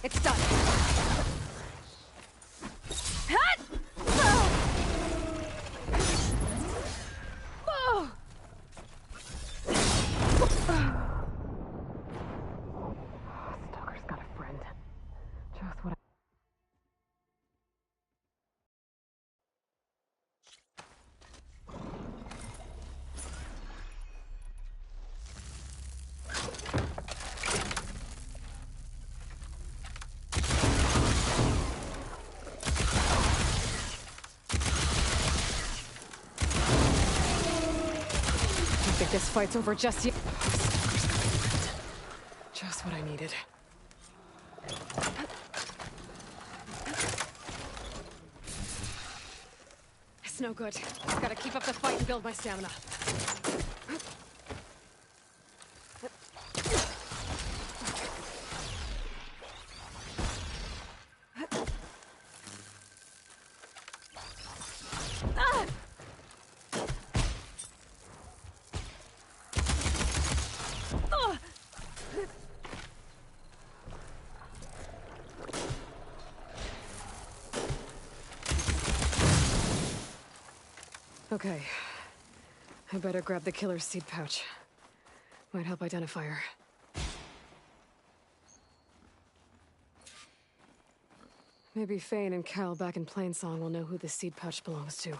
It's done. like this fight's over just yet. Just what I needed. It's no good. Gotta keep up the fight and build my stamina. Okay. I better grab the killer's seed pouch. Might help identify her. Maybe Fane and Cal back in Plainsong will know who the seed pouch belongs to.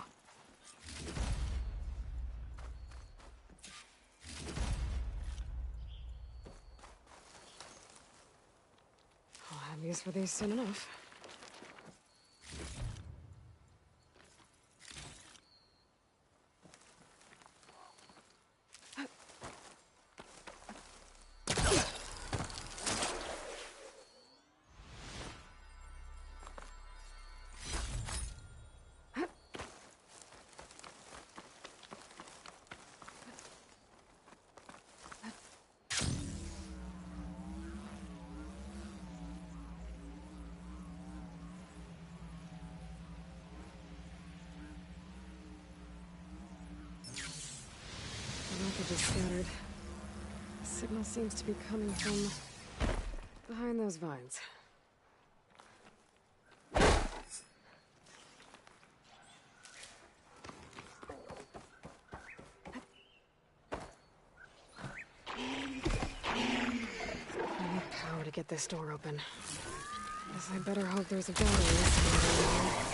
I'll have use for these soon enough. The wreckage is scattered. The signal seems to be coming from behind those vines. I need power to get this door open. Guess I better hope there's a battery somewhere in here.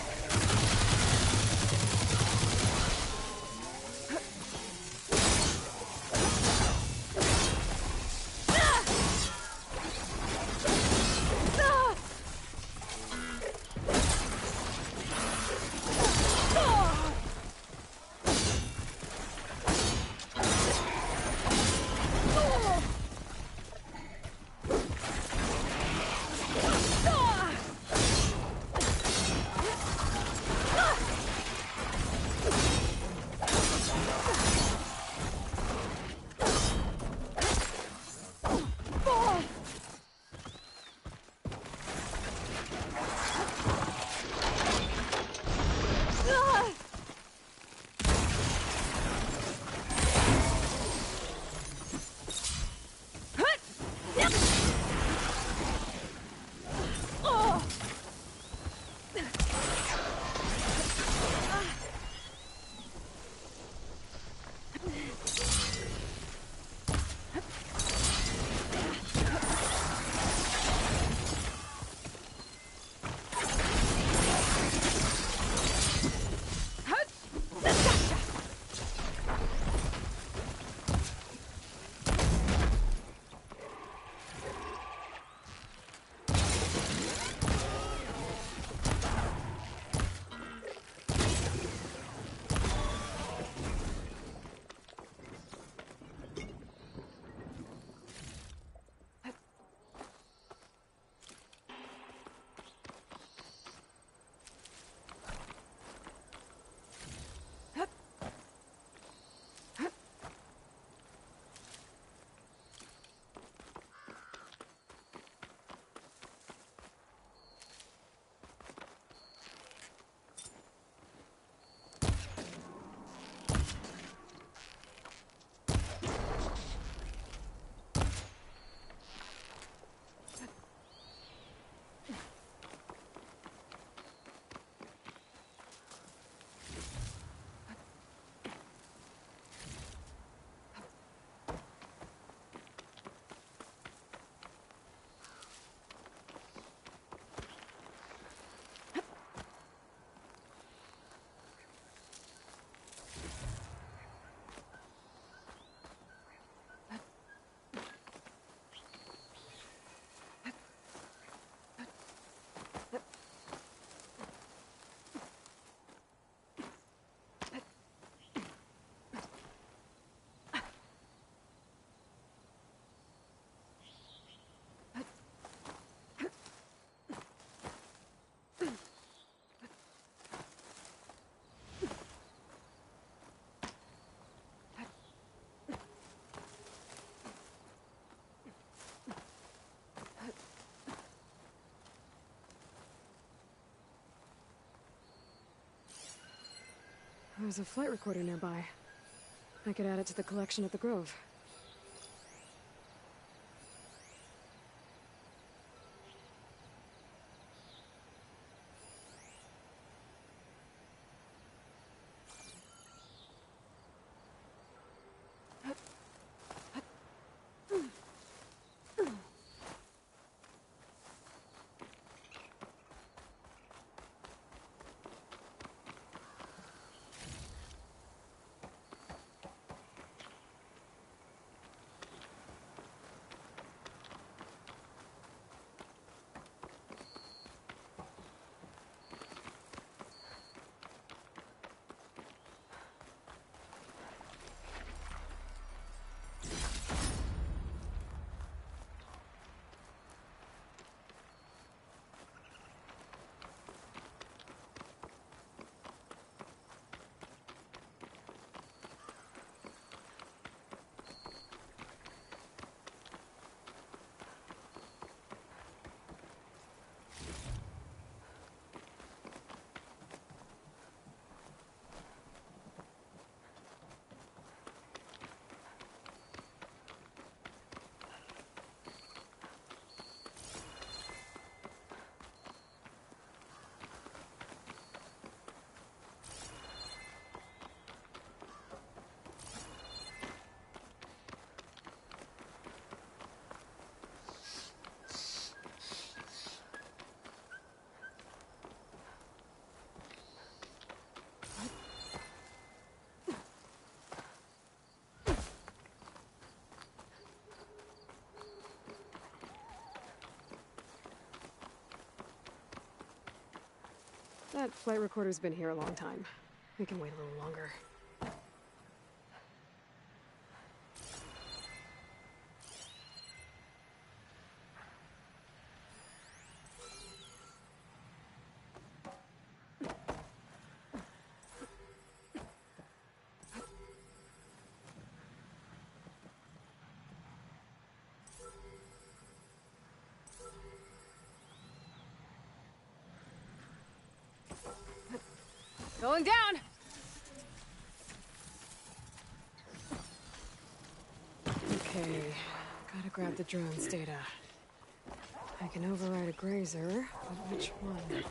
There's a flight recorder nearby. I could add it to the collection at the Grove. That flight recorder's been here a long time. We can wait a little longer. Going down! Okay, gotta grab the drone's data. I can override a grazer, but which one?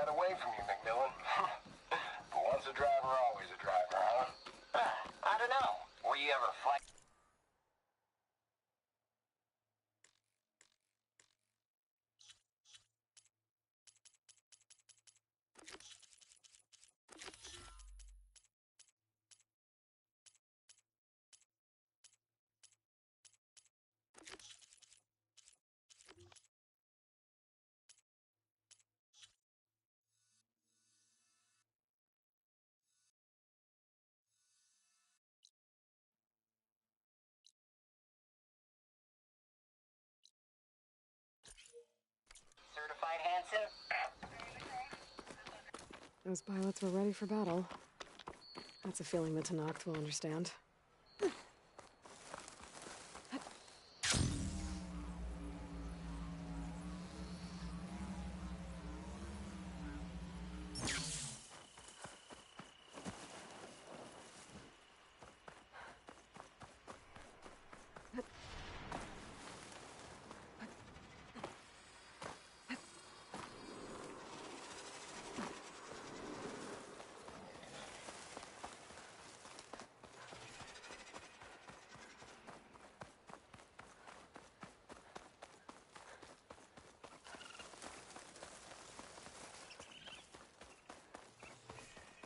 that away from you, Macmillan. But once a driver, always a driver, huh? I don't know. Were you ever flight? Certified Hanson? Those pilots were ready for battle. That's a feeling the Tenakth will understand.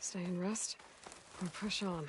Stay and rest, or push on.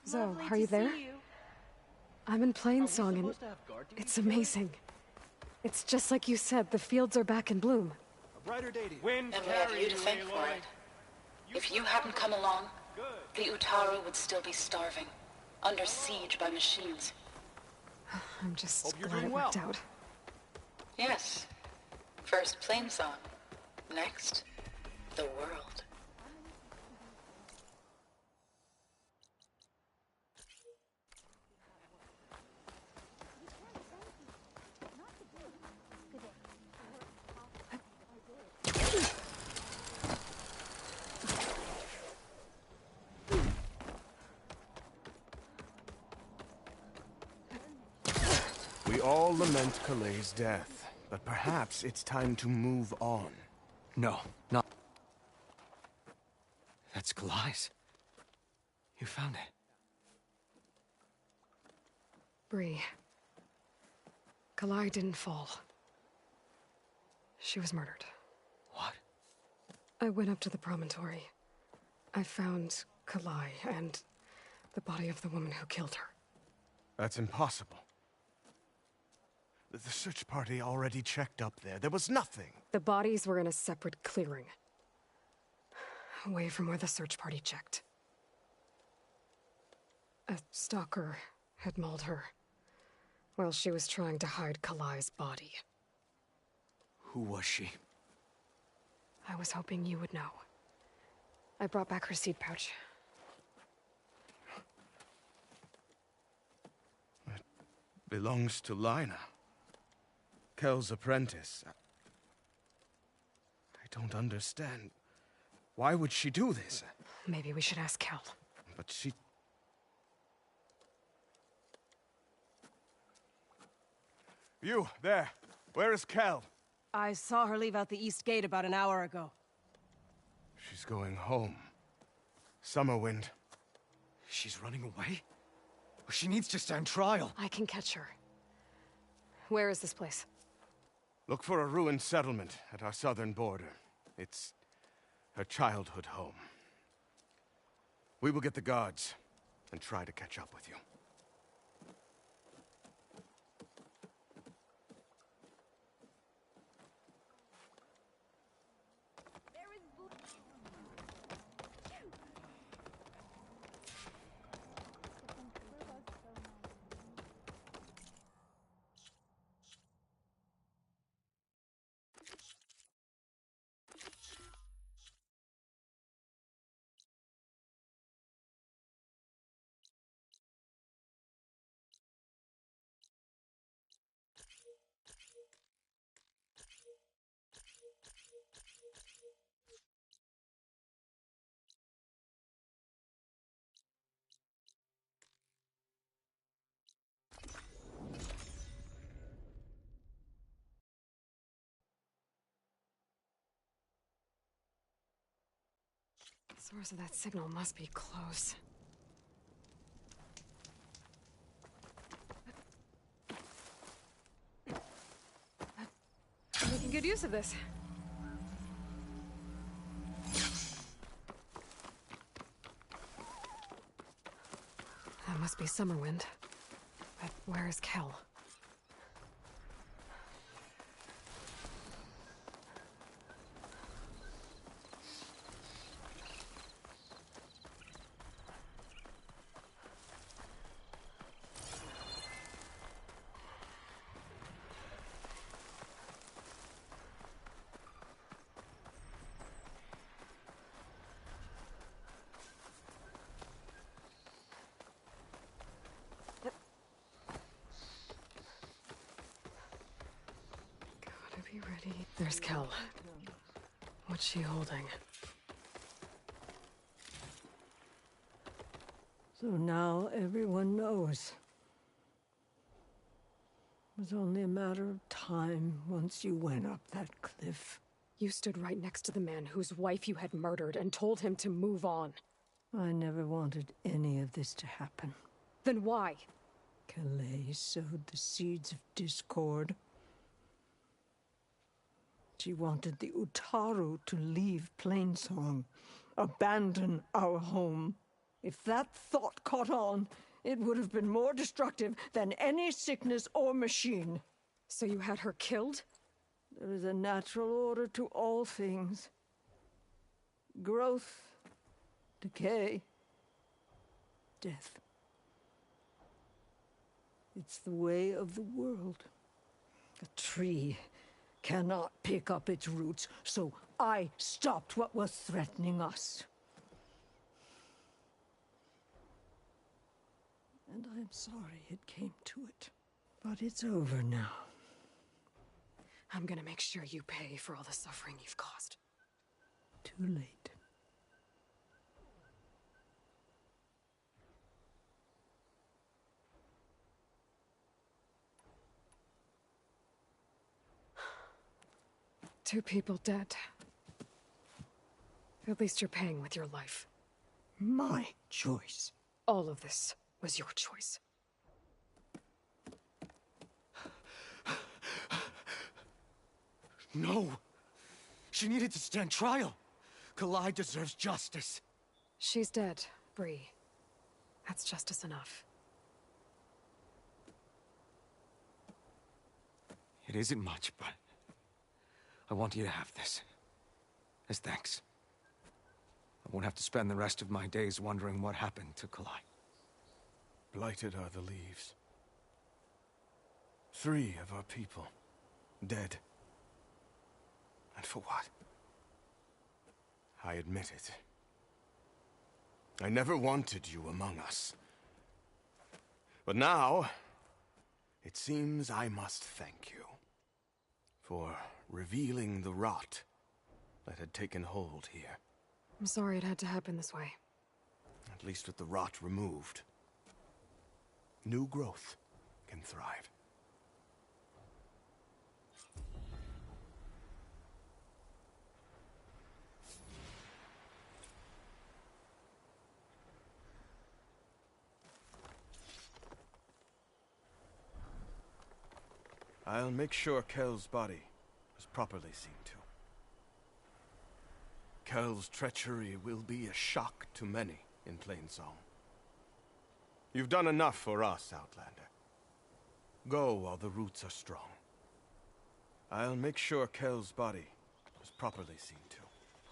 Zo, are you there? I'm in Plainsong and it's amazing. It's just like you said, the fields are back in bloom. A brighter day to you. And we have you to thank for it. If you hadn't come along, the Utaru would still be starving, under siege by machines. I'm just glad it worked out. Yes. First Plainsong. Next, the world. We all lament Kalei's death, but perhaps it's time to move on. No, not... That's Kalai's. You found it. Bree. Kalai didn't fall. She was murdered. What? I went up to the promontory. I found Kalai and the body of the woman who killed her. That's impossible. The search party already checked up there. There was nothing. The bodies were in a separate clearing. Away from where the search party checked. A stalker had mauled her while she was trying to hide Kalai's body. Who was she? I was hoping you would know. I brought back her seed pouch. It belongs to Lina. Kel's apprentice. I don't understand. Why would she do this? Maybe we should ask Kel. But she... You, there. Where is Kel? I saw her leave out the east gate about an hour ago. She's going home. Summerwind. She's running away? She needs to stand trial. I can catch her. Where is this place? Look for a ruined settlement at our southern border. It's her childhood home. We will get the guards and try to catch up with you. The source of that signal must be close. I'm making good use of this. That must be Summerwind. But where is Kel? Be ready. There's Kel. What's she holding? So now everyone knows. It was only a matter of time once you went up that cliff. You stood right next to the man whose wife you had murdered and told him to move on. I never wanted any of this to happen. Then why? Kalai sowed the seeds of discord. She wanted the Utaru to leave Plainsong, abandon our home. If that thought caught on, it would have been more destructive than any sickness or machine. So you had her killed? There is a natural order to all things. Growth, decay, death. It's the way of the world. A tree cannot pick up its roots, so I stopped what was threatening us. And I'm sorry it came to it. But it's over now. I'm gonna make sure you pay for all the suffering you've caused. Too late. Two people dead. At least you're paying with your life. My choice. All of this was your choice. No! She needed to stand trial. Kalai deserves justice. She's dead, Bree. That's justice enough. It isn't much, but I want you to have this. As thanks. I won't have to spend the rest of my days wondering what happened to Kalai. Blighted are the leaves. 3 of our people, dead. And for what? I admit it. I never wanted you among us. But now, it seems I must thank you for revealing the rot that had taken hold here. I'm sorry it had to happen this way. At least with the rot removed, new growth can thrive. I'll make sure Kel's body is properly seen to. Kel's treachery will be a shock to many in Plainsong. You've done enough for us, Outlander. Go while the roots are strong. I'll make sure Kel's body is properly seen to.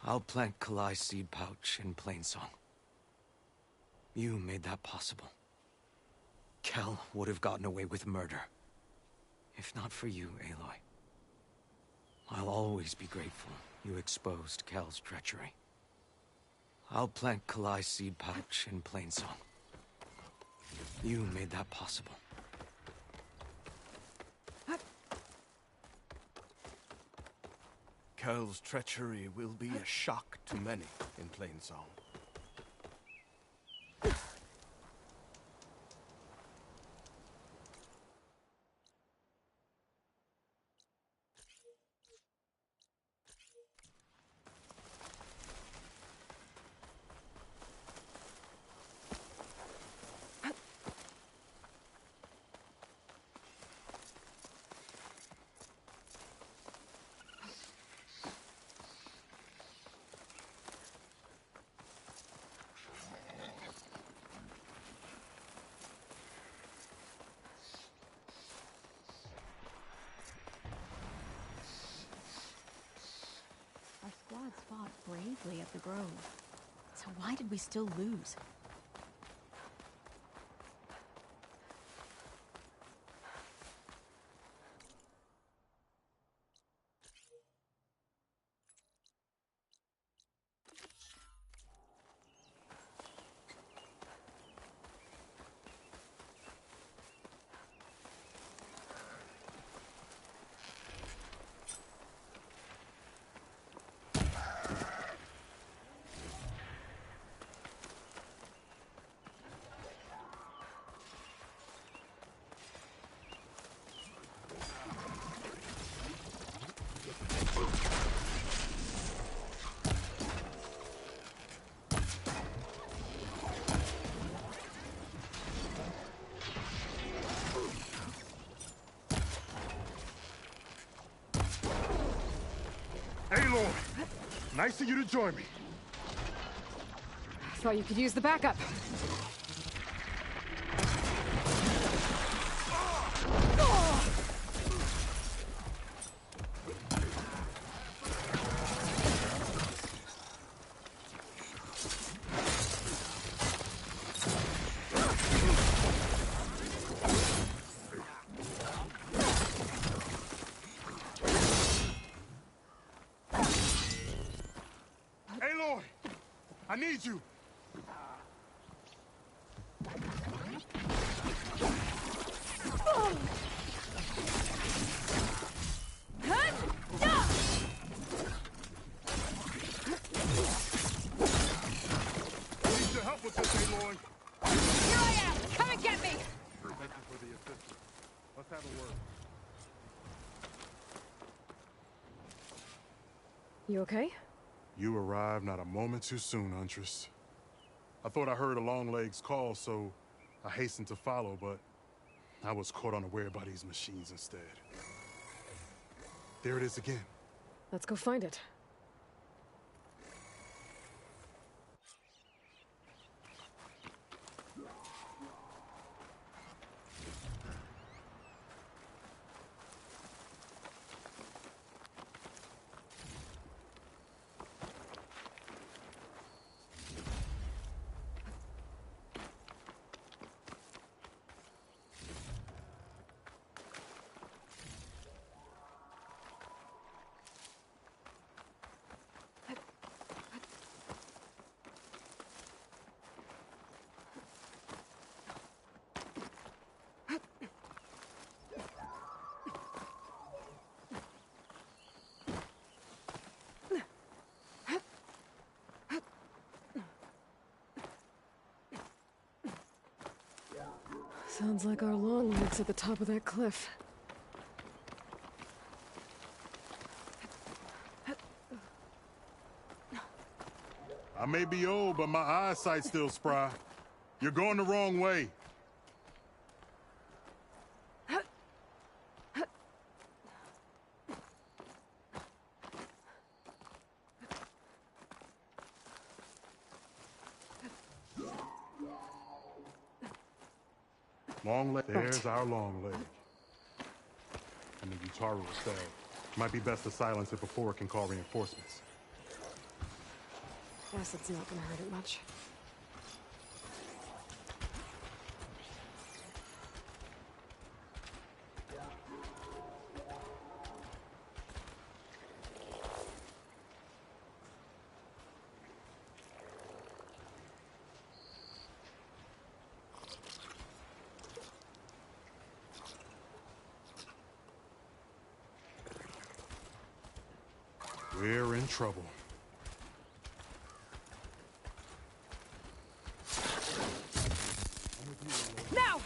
I'll plant Kalai's seed pouch in Plainsong. You made that possible. Kel would have gotten away with murder. If not for you, Aloy. I'll always be grateful you exposed Kel's treachery. I'll plant Kalai's seed pouch in Plainsong. You made that possible. Kel's treachery will be a shock to many in Plainsong. Our squads fought bravely at the Grove. So why did we still lose? Aloy! Nice of you to join me. Thought you could use the backup. Aloy! I need you! I need your help with this, Aloy! Here I am! Come and get me! Thank you for the assistance. Let's have a word. You okay? You arrived not a moment too soon, Huntress. I thought I heard a Longleg's call, so I hastened to follow, but I was caught unaware by these machines instead. There it is again. Let's go find it. Sounds like our long legs at the top of that cliff. I may be old, but my eyesight's still spry. You're going the wrong way. Long leg. There's our long leg. And the Utaru is dead. Might be best to silence it before it can call reinforcements. Acid's not gonna hurt it much. We're in trouble. Now!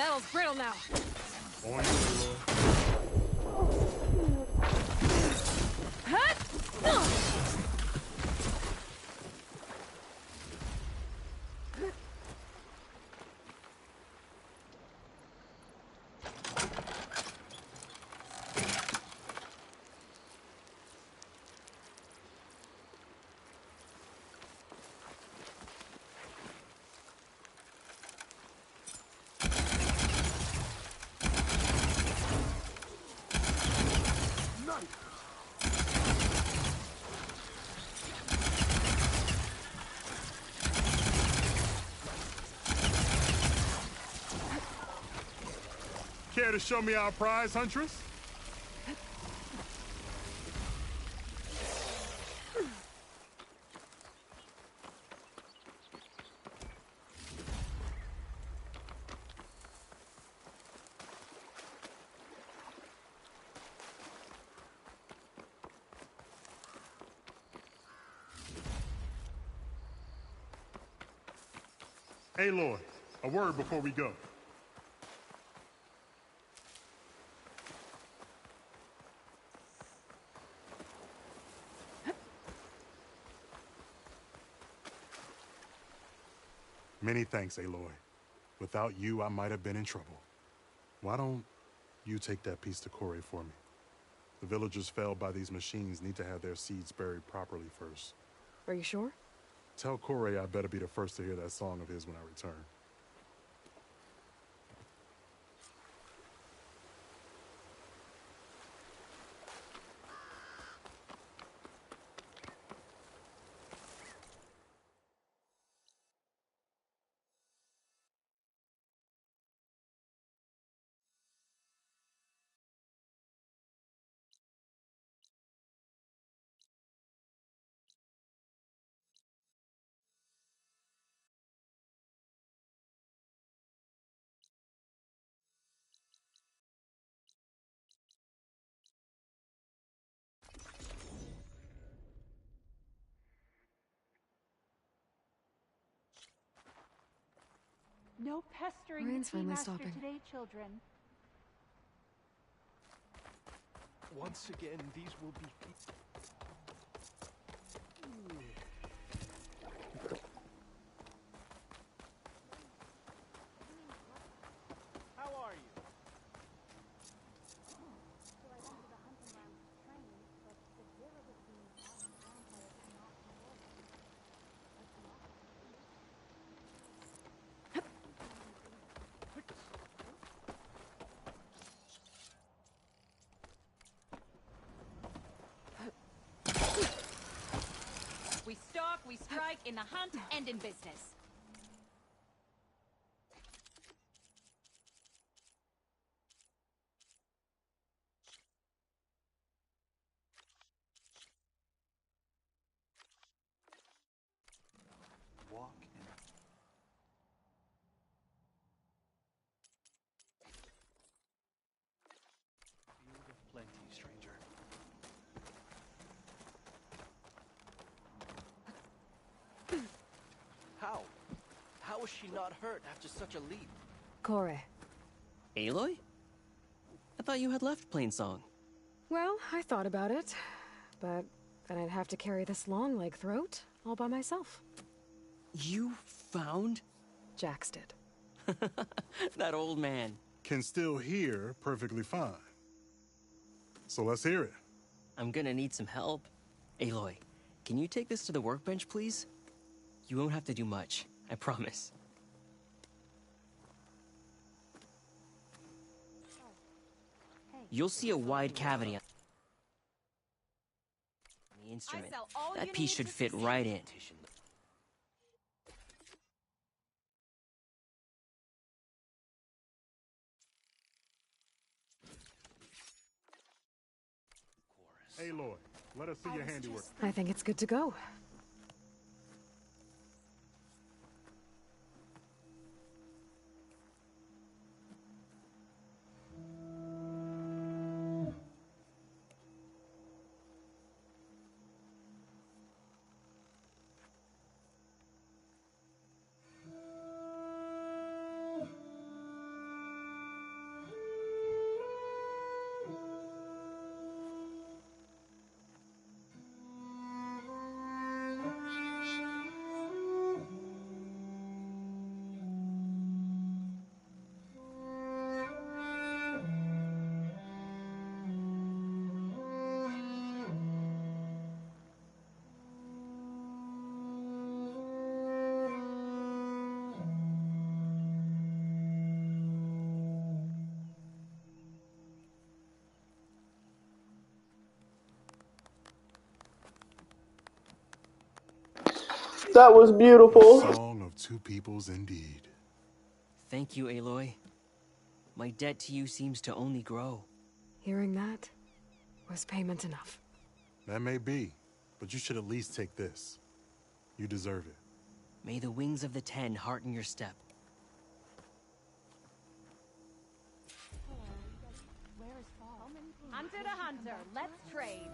metal's brittle now. On you, Aloy. Care to show me our prize, Huntress? Aloy, a word before we go. Many thanks, Aloy. Without you, I might have been in trouble. Why don't you take that piece to Corey for me? The villagers felled by these machines need to have their seeds buried properly first. Are you sure? Tell Corey I better be the first to hear that song of his when I return. No pestering Rain's the finally Keymaster stopping. today, children. Once again, these will be... How are you? So I went to the hunting grounds to train, but the zero between us and vampires is not important. That's not. We stalk, we strike, in the hunt, and in business. Walk in. Field of plenty, stranger. How? How is she not hurt after such a leap? Corey. Aloy? I thought you had left Plainsong. Well, I thought about it, but then I'd have to carry this long leg throat all by myself. You found? Jax did. That old man. Can still hear perfectly fine. So let's hear it. I'm gonna need some help. Aloy, can you take this to the workbench, please? You won't have to do much, I promise. You'll see a wide cavity on the instrument. That piece should fit right in. Aloy, let us see your handiwork. I think it's good to go. That was A beautiful. song of two peoples indeed. Thank you, Aloy. My debt to you seems to only grow. Hearing that was payment enough. That may be, but you should at least take this. You deserve it. May the wings of the Ten hearten your step. Hunter to hunter, let's trade.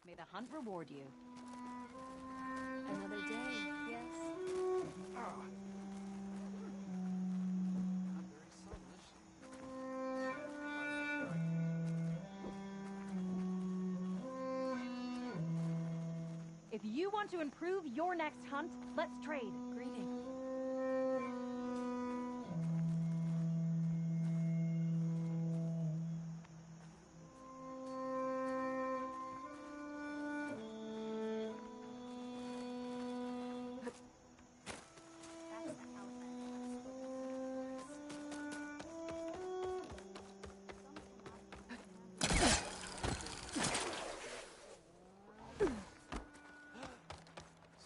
May the hunt reward you. Another day, yes? If you want to improve your next hunt, let's trade. Greeting.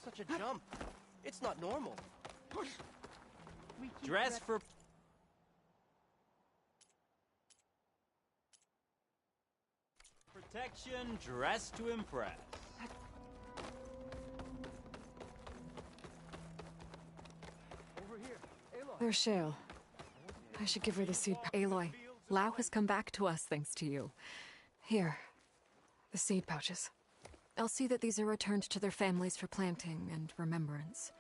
Such a jump. It's not normal. Dress for... protection, dressed to impress. Over here. Aloy. There's Shale. I should give her the seed. Aloy, Lao has come back to us thanks to you. Here. The seed pouches. I'll see that these are returned to their families for planting and remembrance.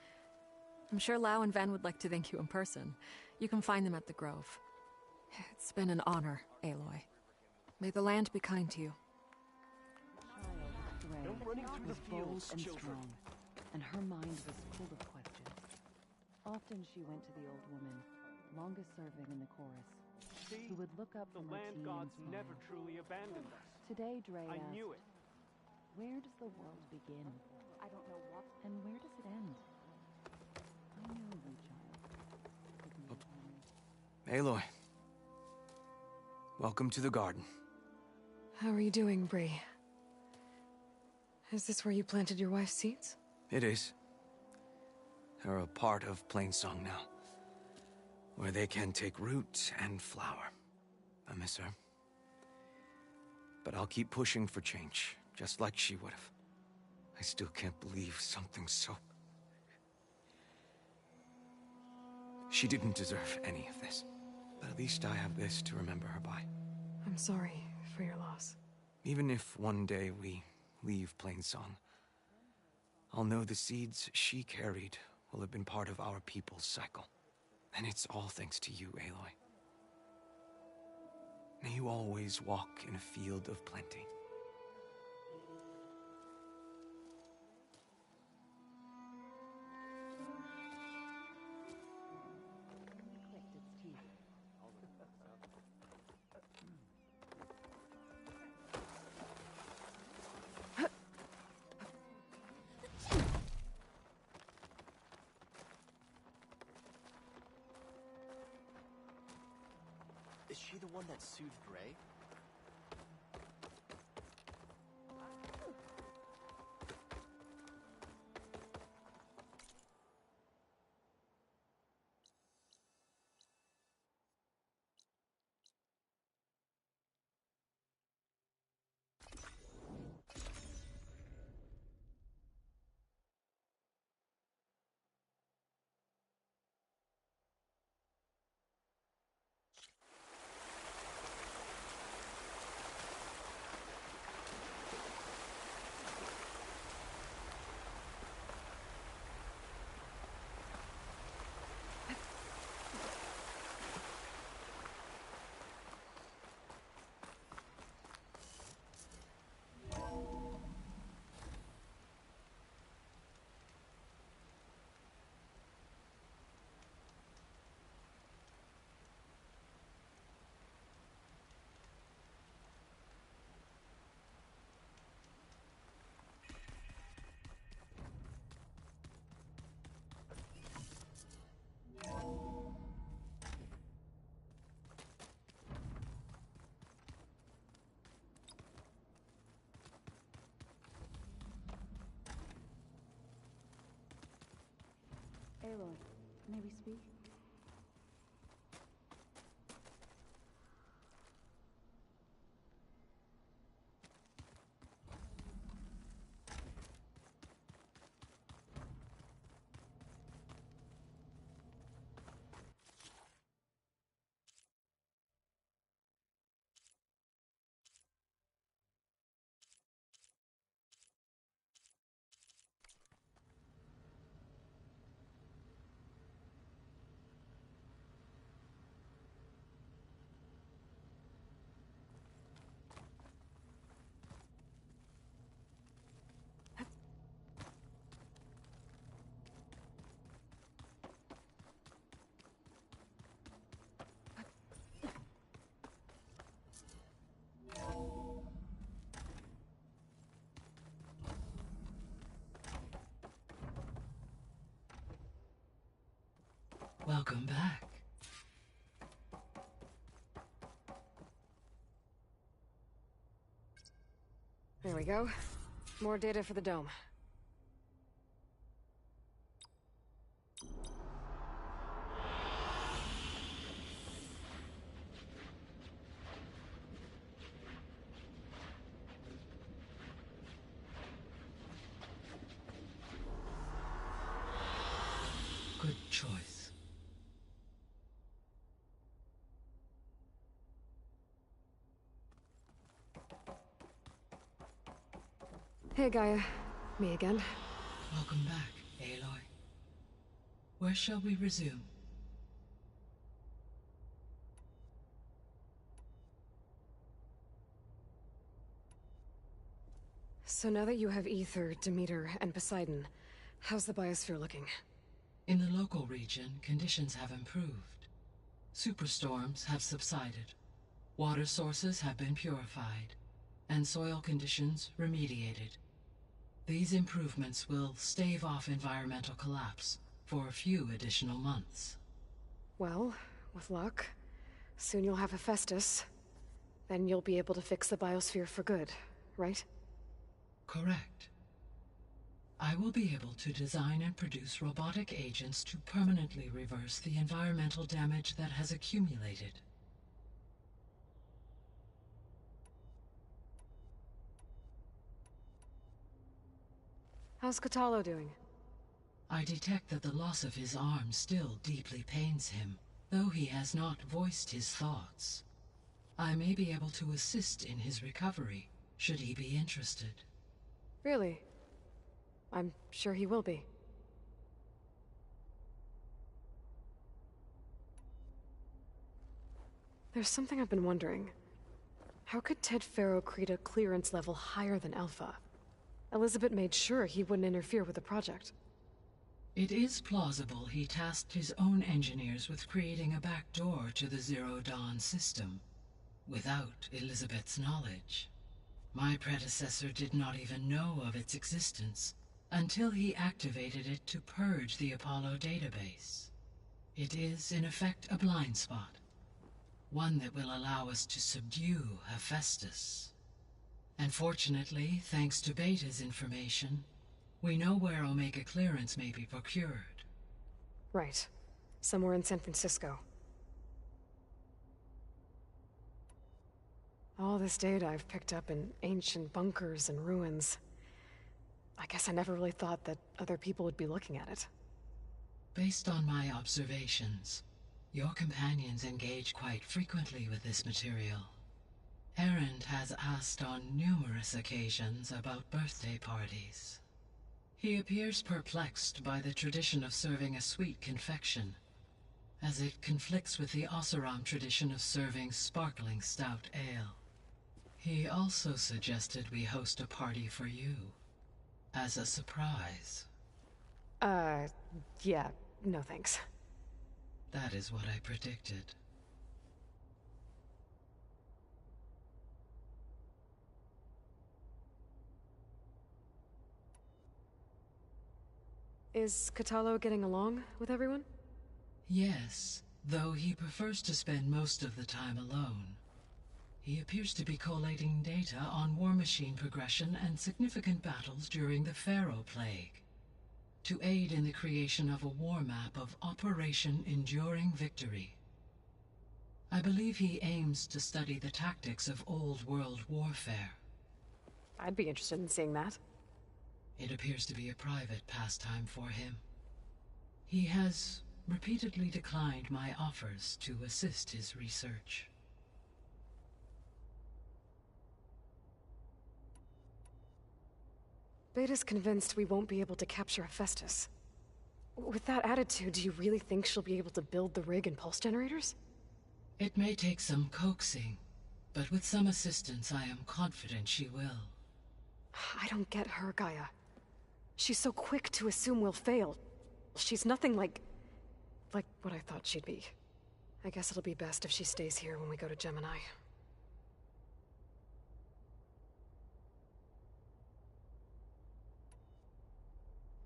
I'm sure Lao and Van would like to thank you in person. You can find them at the Grove. It's been an honor, Aloy. May the land be kind to you. Child Gray running through was the bold fields, and children. strong, and her mind was full of questions. Often she went to the old woman, longest serving in the chorus, who would look up The from her land tea gods and never smile. truly abandoned us. Today, Dre I asked, knew it. where does the world begin? I don't know what. And where does it end? I know you, child. Didn't you, Henry? Aloy. Welcome to the garden. How are you doing, Bree? Is this where you planted your wife's seeds? It is. They're a part of Plainsong now, where they can take root and flower. I miss her. But I'll keep pushing for change, just like she would have. I still can't believe something so... She didn't deserve any of this. But at least I have this to remember her by. I'm sorry for your loss. Even if one day we leave Plainsong, I'll know the seeds she carried will have been part of our people's cycle. And it's all thanks to you, Aloy. May you always walk in a field of plenty. Clicked its teeth. Is she the one that soothed Gray? Aloy, may we speak? Welcome back. There we go. More data for the dome. Hey, Gaia. Me again. Welcome back, Aloy. Where shall we resume? So now that you have Ether, Demeter, and Poseidon, how's the biosphere looking? In the local region, conditions have improved. Superstorms have subsided. Water sources have been purified, and soil conditions remediated. These improvements will stave off environmental collapse for a few additional months. Well, with luck, soon you'll have Hephaestus. Then you'll be able to fix the biosphere for good, right? Correct. I will be able to design and produce robotic agents to permanently reverse the environmental damage that has accumulated. How's Catalo doing? I detect that the loss of his arm still deeply pains him, though he has not voiced his thoughts. I may be able to assist in his recovery, should he be interested. Really? I'm sure he will be. There's something I've been wondering. How could Ted Faro create a clearance level higher than Alpha? Elizabeth made sure he wouldn't interfere with the project. It is plausible he tasked his own engineers with creating a back door to the Zero Dawn system, without Elizabeth's knowledge. My predecessor did not even know of its existence, until he activated it to purge the Apollo database. It is, in effect, a blind spot. One that will allow us to subdue Hephaestus. And fortunately, thanks to Beta's information, we know where Omega clearance may be procured. Right. Somewhere in San Francisco. All this data I've picked up in ancient bunkers and ruins. I guess I never really thought that other people would be looking at it. Based on my observations, your companions engage quite frequently with this material. Erend has asked on numerous occasions about birthday parties. He appears perplexed by the tradition of serving a sweet confection, as it conflicts with the Oseram tradition of serving sparkling stout ale. He also suggested we host a party for you, as a surprise. Yeah, no thanks. That is what I predicted. Is Catalo getting along with everyone? Yes, though he prefers to spend most of the time alone. He appears to be collating data on war machine progression and significant battles during the Pharaoh Plague, to aid in the creation of a war map of Operation Enduring Victory. I believe he aims to study the tactics of Old World warfare. I'd be interested in seeing that. It appears to be a private pastime for him. He has repeatedly declined my offers to assist his research. Beta's convinced we won't be able to capture Hephaestus. With that attitude, do you really think she'll be able to build the rig and pulse generators? It may take some coaxing, but with some assistance I am confident she will. I don't get her, Gaia. She's so quick to assume we'll fail. She's nothing like what I thought she'd be. I guess it'll be best if she stays here when we go to Gemini.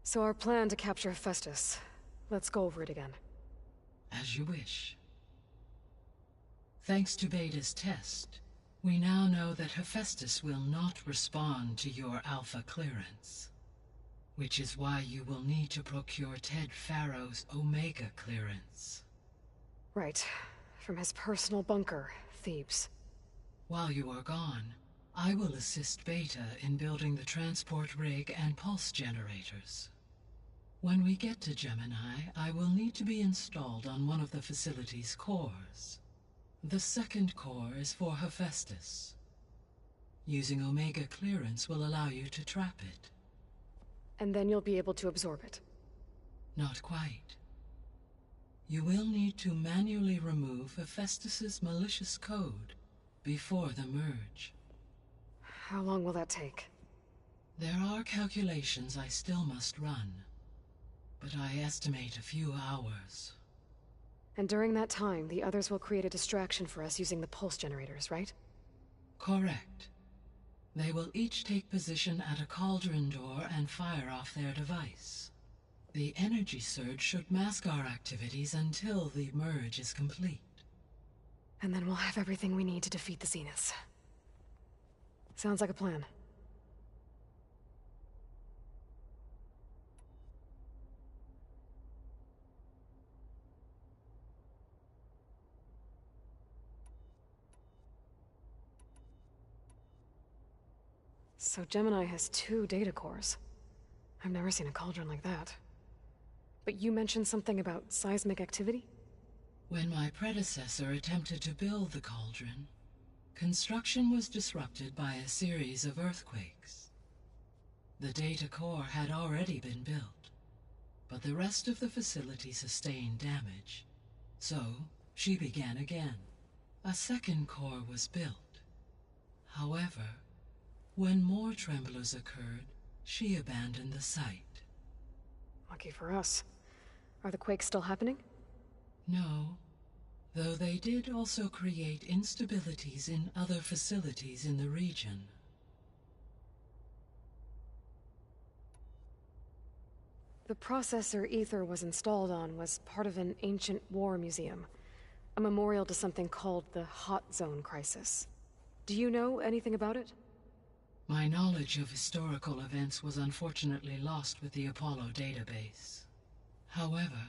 So our plan to capture Hephaestus. Let's go over it again. As you wish. Thanks to Beta's test, we now know that Hephaestus will not respond to your Alpha clearance. Which is why you will need to procure Ted Faro's Omega clearance. Right. From his personal bunker, Thebes. While you are gone, I will assist Beta in building the transport rig and pulse generators. When we get to Gemini, I will need to be installed on one of the facility's cores. The second core is for Hephaestus. Using Omega clearance will allow you to trap it. And then you'll be able to absorb it. Not quite. You will need to manually remove Hephaestus's malicious code before the merge. How long will that take? There are calculations I still must run, but I estimate a few hours. And during that time, the others will create a distraction for us using the pulse generators, right? Correct. They will each take position at a cauldron door and fire off their device. The energy surge should mask our activities until the merge is complete. And then we'll have everything we need to defeat the Zeniths. Sounds like a plan. So Gemini has 2 data cores. I've never seen a cauldron like that. But you mentioned something about seismic activity? When my predecessor attempted to build the cauldron, construction was disrupted by a series of earthquakes. The data core had already been built, but the rest of the facility sustained damage. So, she began again. A second core was built. However, when more tremblers occurred, she abandoned the site. Lucky for us. Are the quakes still happening? No, though they did also create instabilities in other facilities in the region. The processor Ether was installed on was part of an ancient war museum, a memorial to something called the Hot Zone Crisis. Do you know anything about it? My knowledge of historical events was unfortunately lost with the Apollo database. However,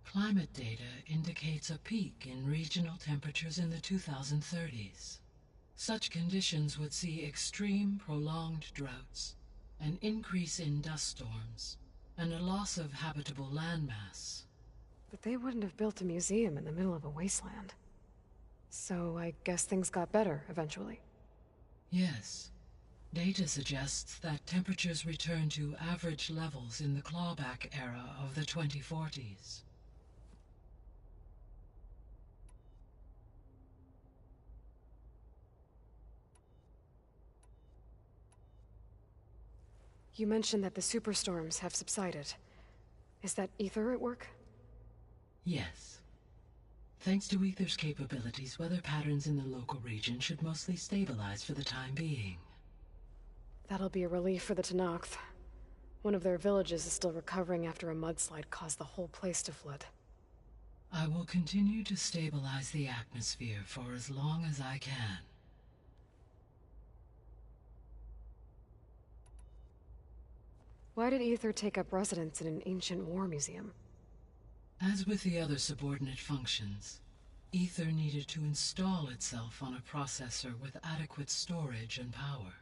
climate data indicates a peak in regional temperatures in the 2030s. Such conditions would see extreme, prolonged droughts, an increase in dust storms, and a loss of habitable landmass. But they wouldn't have built a museum in the middle of a wasteland. So I guess things got better eventually. Yes. Data suggests that temperatures returned to average levels in the clawback era of the 2040s. You mentioned that the superstorms have subsided. Is that Ether at work? Yes. Thanks to Ether's capabilities, weather patterns in the local region should mostly stabilize for the time being. That'll be a relief for the Tenakth. One of their villages is still recovering after a mudslide caused the whole place to flood. I will continue to stabilize the atmosphere for as long as I can. Why did Ether take up residence in an ancient war museum? As with the other subordinate functions, Ether needed to install itself on a processor with adequate storage and power.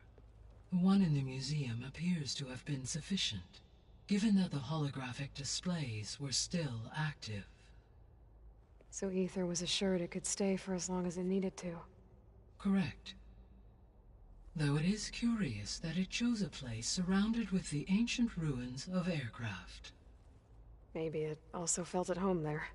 The one in the museum appears to have been sufficient, given that the holographic displays were still active. So Ether was assured it could stay for as long as it needed to. Correct. Though it is curious that it chose a place surrounded with the ancient ruins of aircraft. Maybe it also felt at home there.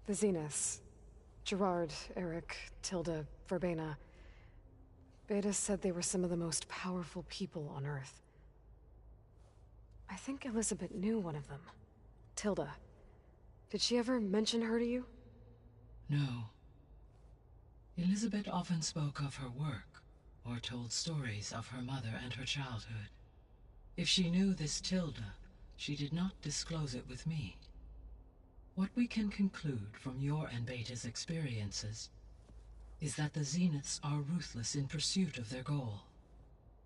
The Zeniths. Gerard, Eric, Tilda, Verbena. Beta said they were some of the most powerful people on Earth. I think Elizabeth knew one of them. Tilda. Did she ever mention her to you? No. Elizabeth often spoke of her work, or told stories of her mother and her childhood. If she knew this Tilda, she did not disclose it with me. What we can conclude from your and Beta's experiences is that the Zeniths are ruthless in pursuit of their goal.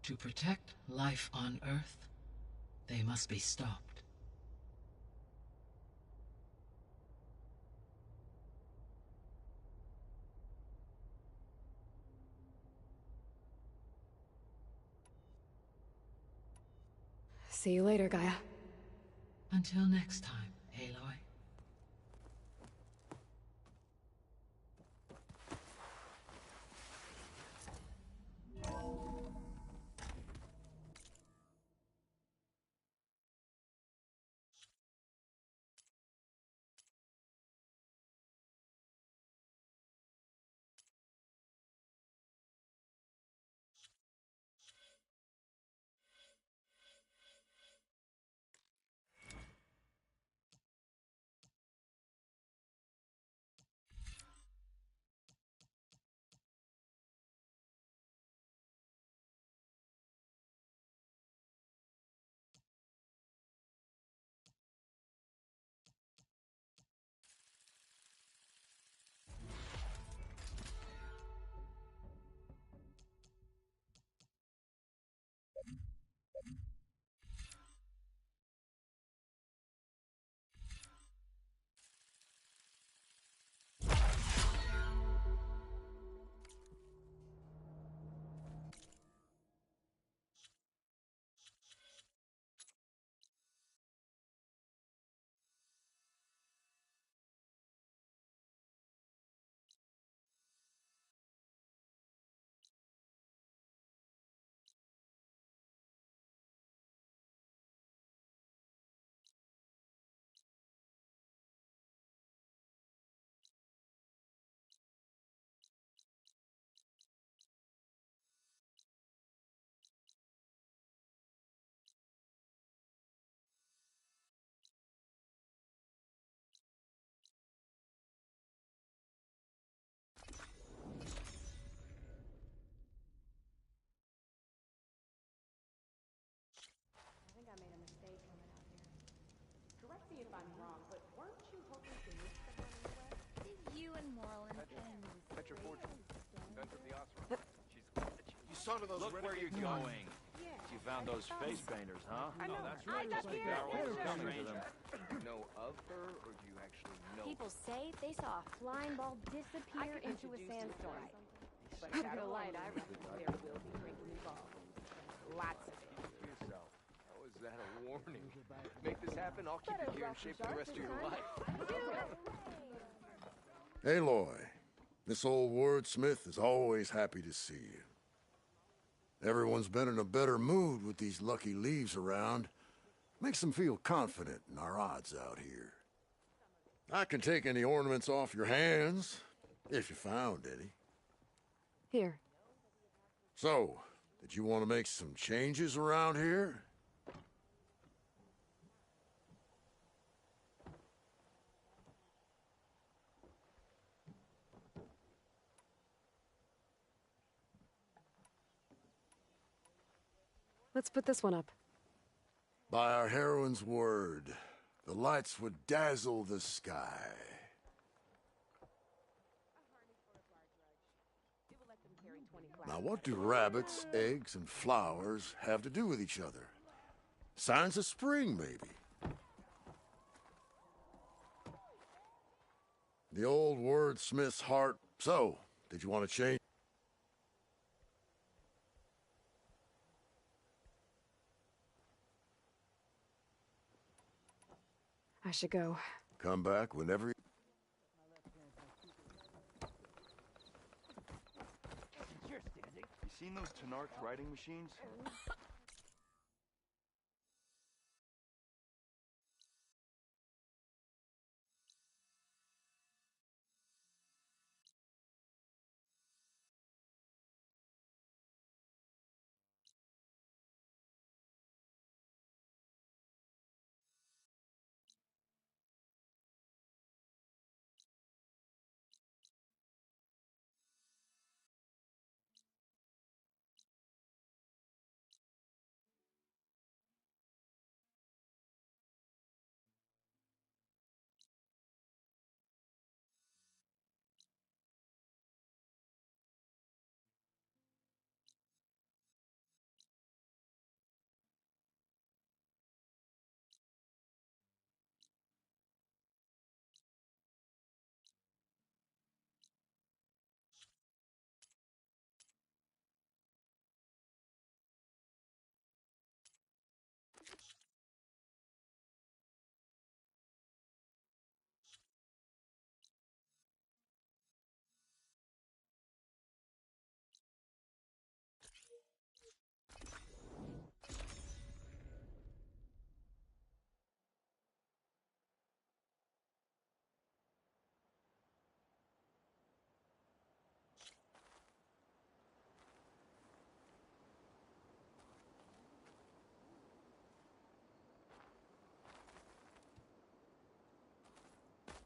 To protect life on Earth, they must be stopped. See you later, Gaia. Until next time, Aloy. I think I made a mistake coming out here. Correct me if I'm wrong, but weren't you hoping to meet someone in the West? Did you and Moreland Petra Fortune. Gun from the Osram. You son of those Look where you're going. Yeah. You found those face painters, huh? I know. That's I got Just like here. barrels are coming to them. You know of her, or do you actually know People say they saw a flying ball disappear into a sandstorm. But shadow light, I reckon there will be drinking involved. Lots of it. for yourself? How is that a warning? Make this happen, I'll keep your gear in shape for the rest of your life. Aloy, this old wordsmith is always happy to see you. Everyone's been in a better mood with these lucky leaves around. Makes them feel confident in our odds out here. I can take any ornaments off your hands, if you found any. Here. So, did you want to make some changes around here? Let's put this one up. By our heroine's word, the lights would dazzle the sky. Now what do rabbits, eggs, and flowers have to do with each other? Signs of spring, maybe. The old wordsmith's heart. So, did you want to change? I should go. Come back whenever you... You're standing. You seen those Tenarth riding machines?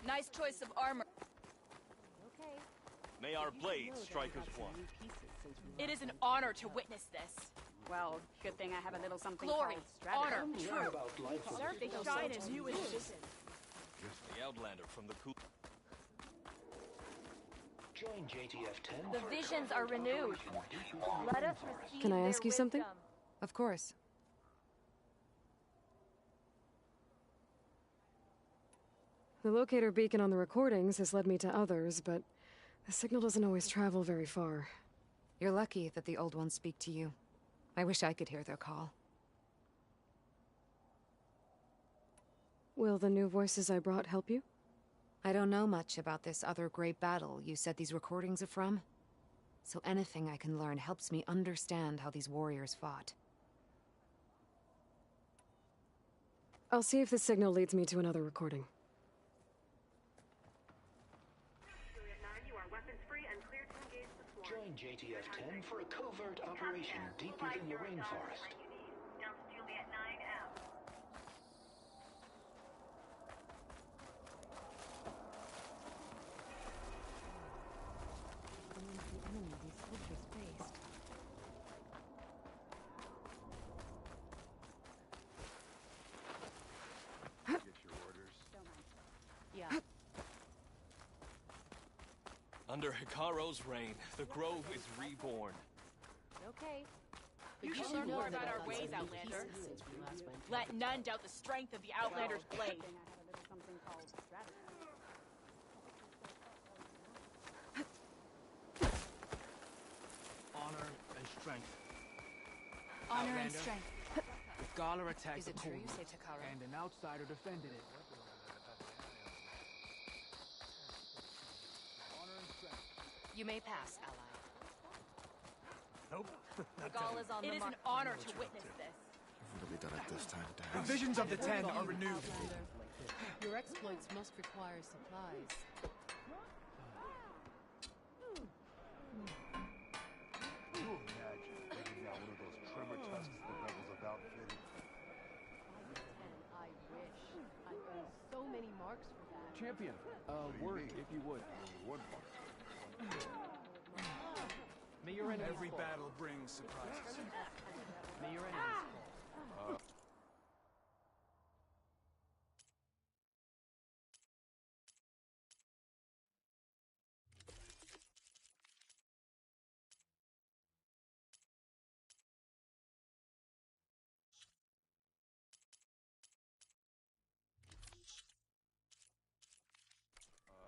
Nice choice of armor. Okay. May our blades strike as one. It is an honor to witness this. Well, good thing I have a little something Glory, called honor, strategy. truth. They shine in new and The Outlander from the cool. Join JTF-10. The visions are renewed. Let us receive Can I their ask you something? wisdom. Of course. The locator beacon on the recordings has led me to others, but the signal doesn't always travel very far. You're lucky that the old ones speak to you. I wish I could hear their call. Will the new voices I brought help you? I don't know much about this other great battle you said these recordings are from. So anything I can learn helps me understand how these warriors fought. I'll see if the signal leads me to another recording. Join JTF-10 for a covert operation deep within the rainforest. Under Hikaro's reign, the Grove is reborn. Okay. You should learn more about our ways, Outlander. Let none doubt the strength of the Outlander's blade. Something called strategy. Honor and strength. Honor and Outlander, strength. If Gala attacked Is the it true core, you say Takara? and an outsider defended it. Honor and strength. You may pass, ally. Nope. Gala's on it is an honor to witness this. What have we done at this time, The Dad? visions of the Ten are renewed. Your exploits must require supplies. Can you imagine bringing out one of those tremor tusks the rebels have outfitted? I wish. I've done so many marks for that. Champion, word if you would. One part. May your enemies Every battle brings surprises. May your enemies fall.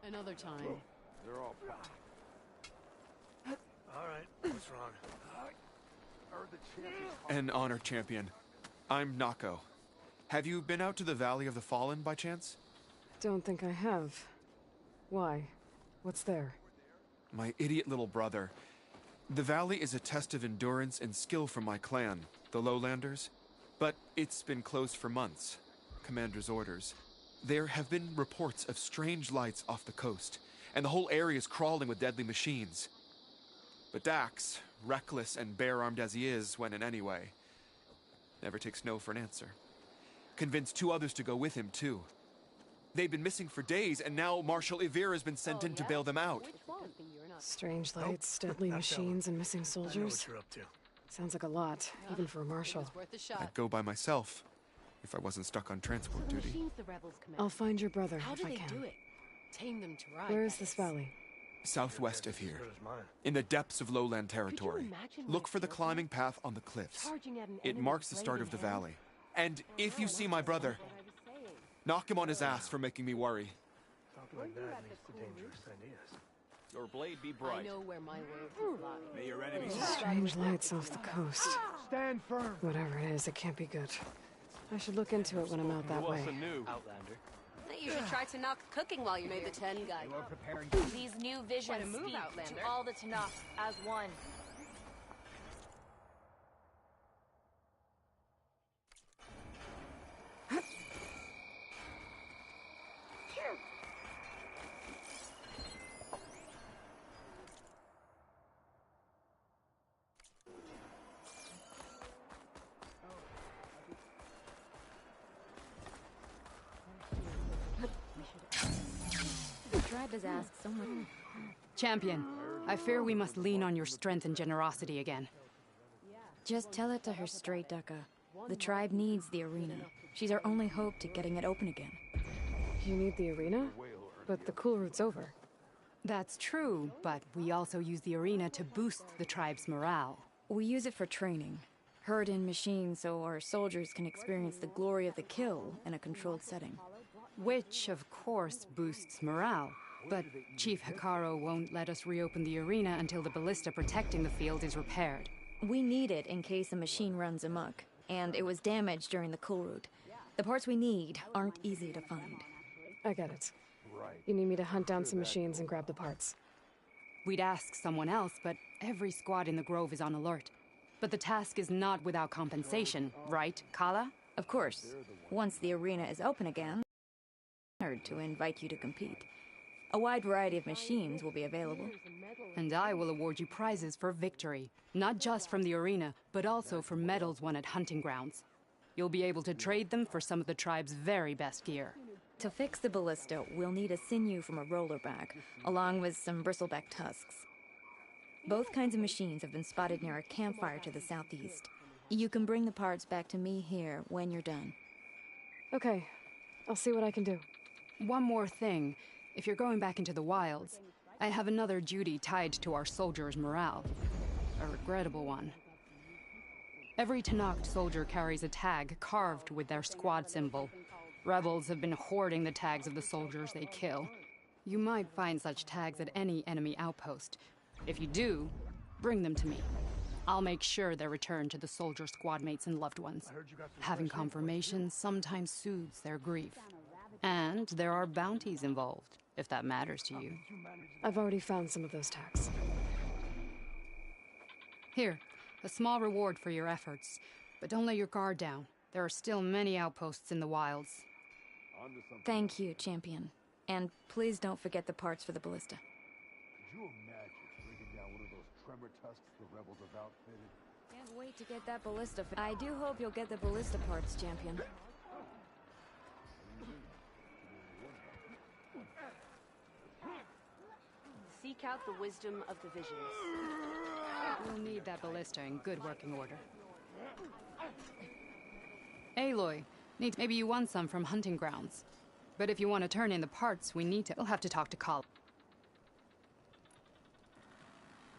Another time. They're all packed. All right, what's wrong? Heard the champion. An honor, champion. I'm Nako. Have you been out to the Valley of the Fallen by chance? Don't think I have. Why? What's there? My idiot little brother. The valley is a test of endurance and skill for my clan, the Lowlanders. But it's been closed for months. Commander's orders. There have been reports of strange lights off the coast, and the whole area is crawling with deadly machines. But Dax, reckless and bare-armed as he is when in any way, never takes no for an answer. Convinced 2 others to go with him, too. They've been missing for days, and now Marshal Ivir has been sent in to bail them out. Strange lights, deadly machines, and missing soldiers. I know what you're up to. Sounds like a lot, even for a marshal. Worth a shot. I'd go by myself, if I wasn't stuck on transport duty. The rebels I'll find your brother How if do I they can. do it? Tame them to ride. Where is that this valley? Southwest of here, As good as mine. in the depths of lowland territory. imagine Look what for the it feels climbing path on the cliffs. Charging at an It enemy marks the blade start in of the hand? valley. And if you see my brother, knock him on his ass for making me worry. Talking like that leads to dangerous ideas. Your blade be I bright. know where my words lie. May your enemies Strange lights off the coast. Stand firm. Whatever it is, it can't be good. I should look into it when I'm out that way. Outlander. You should try Tanakh cooking while you made the 10 guy. These new visions Quite a move, speak Outlander. to all the Tanakh as one. tribe has asked so much. Champion, I fear we must lean on your strength and generosity again. Just tell it to her straight, Ducka. The tribe needs the arena. She's our only hope to getting it open again. You need the arena? But the cool route's over. That's true, but we also use the arena to boost the tribe's morale. We use it for training. Herd in machines so our soldiers can experience the glory of the kill in a controlled setting. Which, of course, boosts morale. But Chief Hikaru won't let us reopen the arena until the ballista protecting the field is repaired. We need it in case a machine runs amok, and it was damaged during the cool route. The parts we need aren't easy to find. I get it. You need me to hunt down some machines and grab the parts. We'd ask someone else, but every squad in the Grove is on alert. But the task is not without compensation, right, Kala? Of course. Once the arena is open again, I'm honored to invite you to compete. A wide variety of machines will be available. And I will award you prizes for victory, not just from the arena, but also for medals won at hunting grounds. You'll be able to trade them for some of the tribe's very best gear. To fix the ballista, we'll need a sinew from a rollerback, along with some bristleback tusks. Both kinds of machines have been spotted near a campfire to the southeast. You can bring the parts back to me here when you're done. Okay, I'll see what I can do. One more thing. If you're going back into the wilds, I have another duty tied to our soldiers' morale. A regrettable one. Every Tenakth soldier carries a tag carved with their squad symbol. Rebels have been hoarding the tags of the soldiers they kill. You might find such tags at any enemy outpost. If you do, bring them to me. I'll make sure they're returned to the soldier squad mates and loved ones. Having confirmation sometimes soothes their grief. And there are bounties involved, if that matters to you. I've already found some of those tags. Here, a small reward for your efforts. But don't let your guard down. There are still many outposts in the wilds. Thank you, Champion. And please don't forget the parts for the ballista. Could you imagine bringing down one of those tremor tusks the rebels have outfitted? Can't wait to get that ballista. I do hope you'll get the ballista parts, Champion. Seek out the wisdom of the visions. We'll need that ballista in good working order. Aloy, maybe you won some from hunting grounds. But if you want to turn in the parts, we'll have to talk to Kala.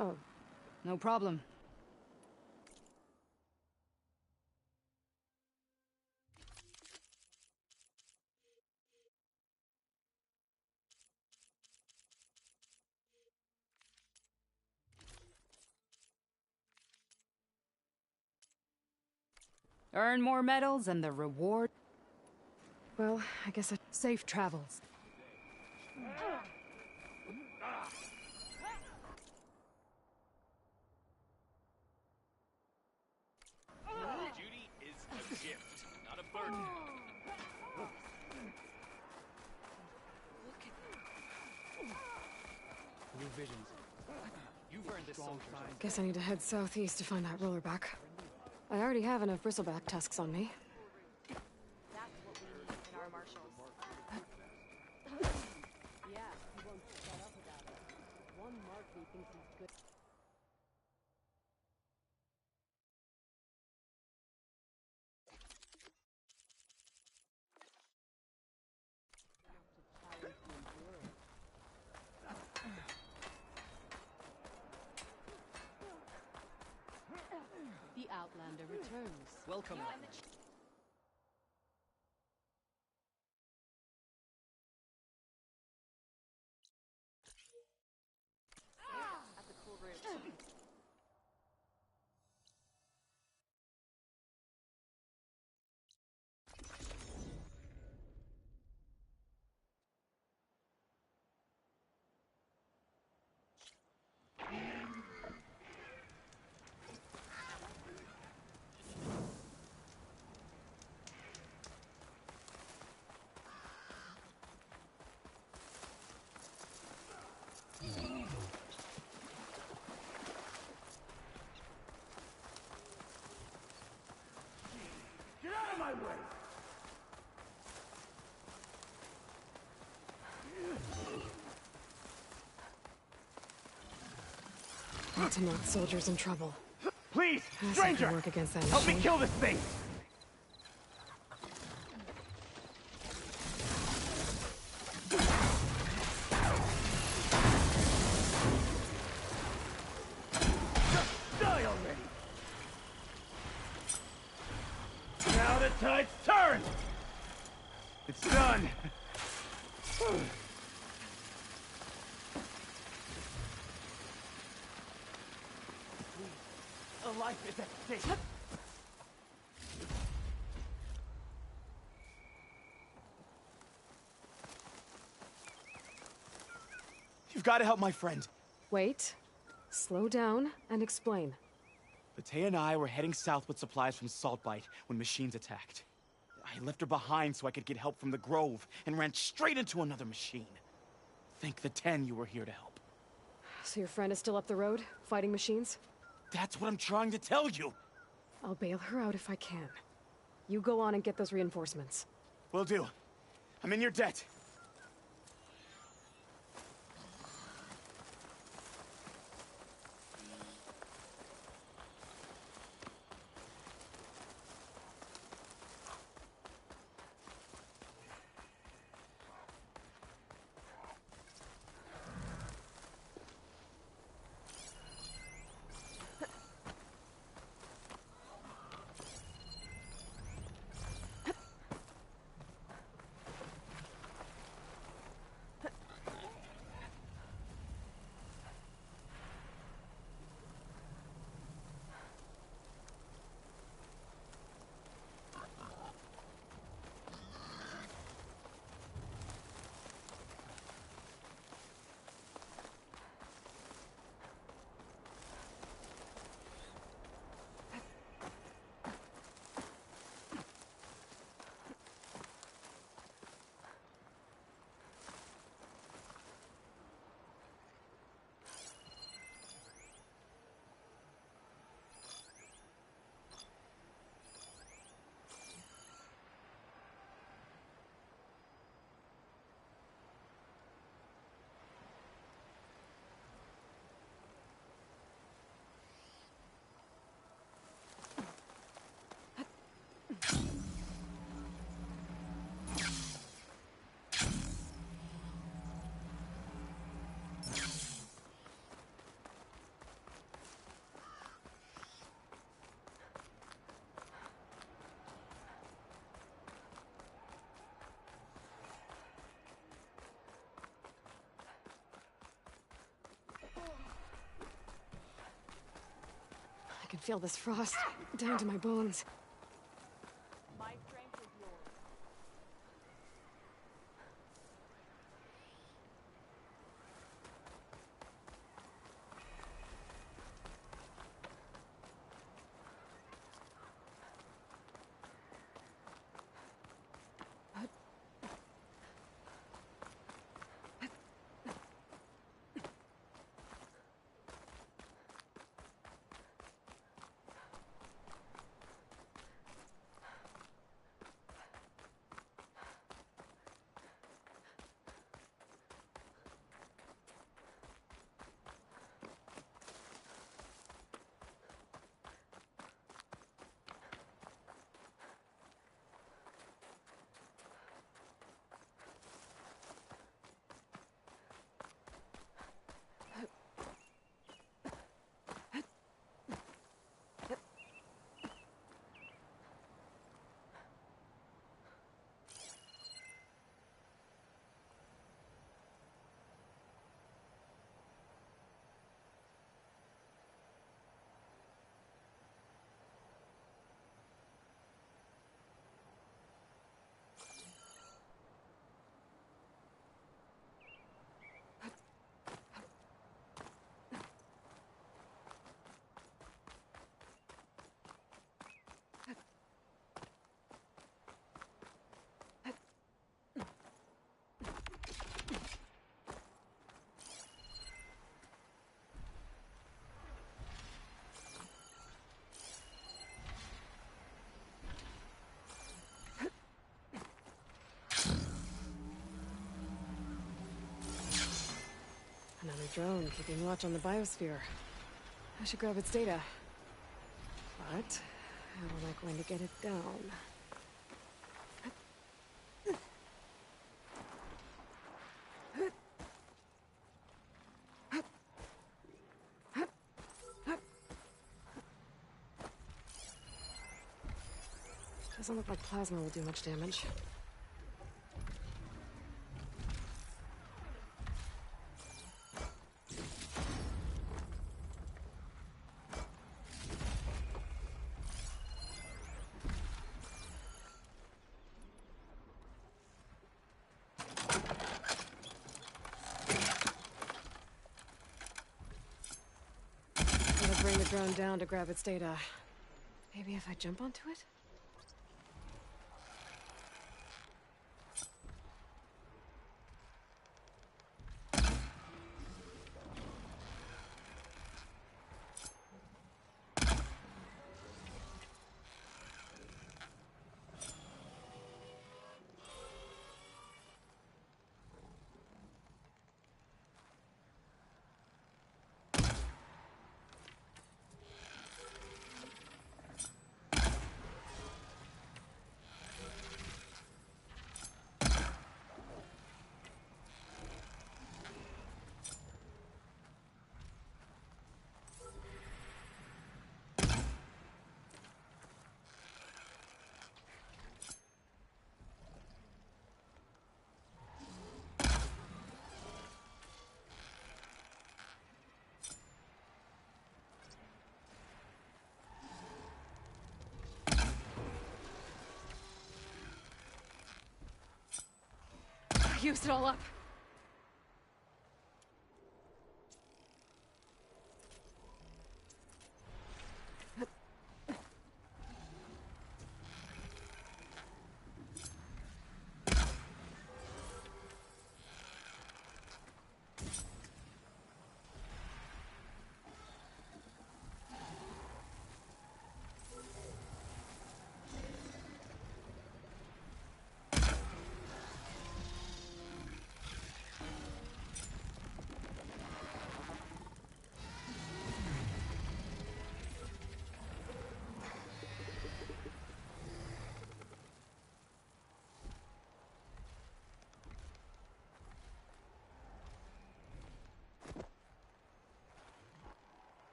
Oh. No problem. Earn more medals and the reward. Well, I guess safe travels. Duty is a gift, not a burden. New visions. You've earned this soldier. Guess I need to head southeast to find that rollerback. I already have enough bristleback tusks on me. That's what we need in our marshals. Yeah, he won't shut up about it. One Marky thinks he's good. The Outlander returns. Welcome. At the cool route. Get out of my way! to knock soldiers in trouble. Please, Yes, I stranger! can work against that Help me machine. kill this thing! Die already! Now the tide's turned! It's done! A life is at stake. You've got to help my friend. Wait. Slow down and explain. Bate and I were heading south with supplies from Saltbite when machines attacked. I left her behind so I could get help from the Grove and ran straight into another machine. Thank the 10 you were here to help. So your friend is still up the road, fighting machines? That's what I'm trying to tell you. I'll bail her out if I can. You go on and get those reinforcements. Will do. I'm in your debt. I can feel this frost down to my bones. My strength is yours. Another drone keeping watch on the biosphere. I should grab its data. But how am I going to get it down? Doesn't look like plasma will do much damage. Gotta bring the drone down to grab its data. Maybe if I jump onto it? Used it all up.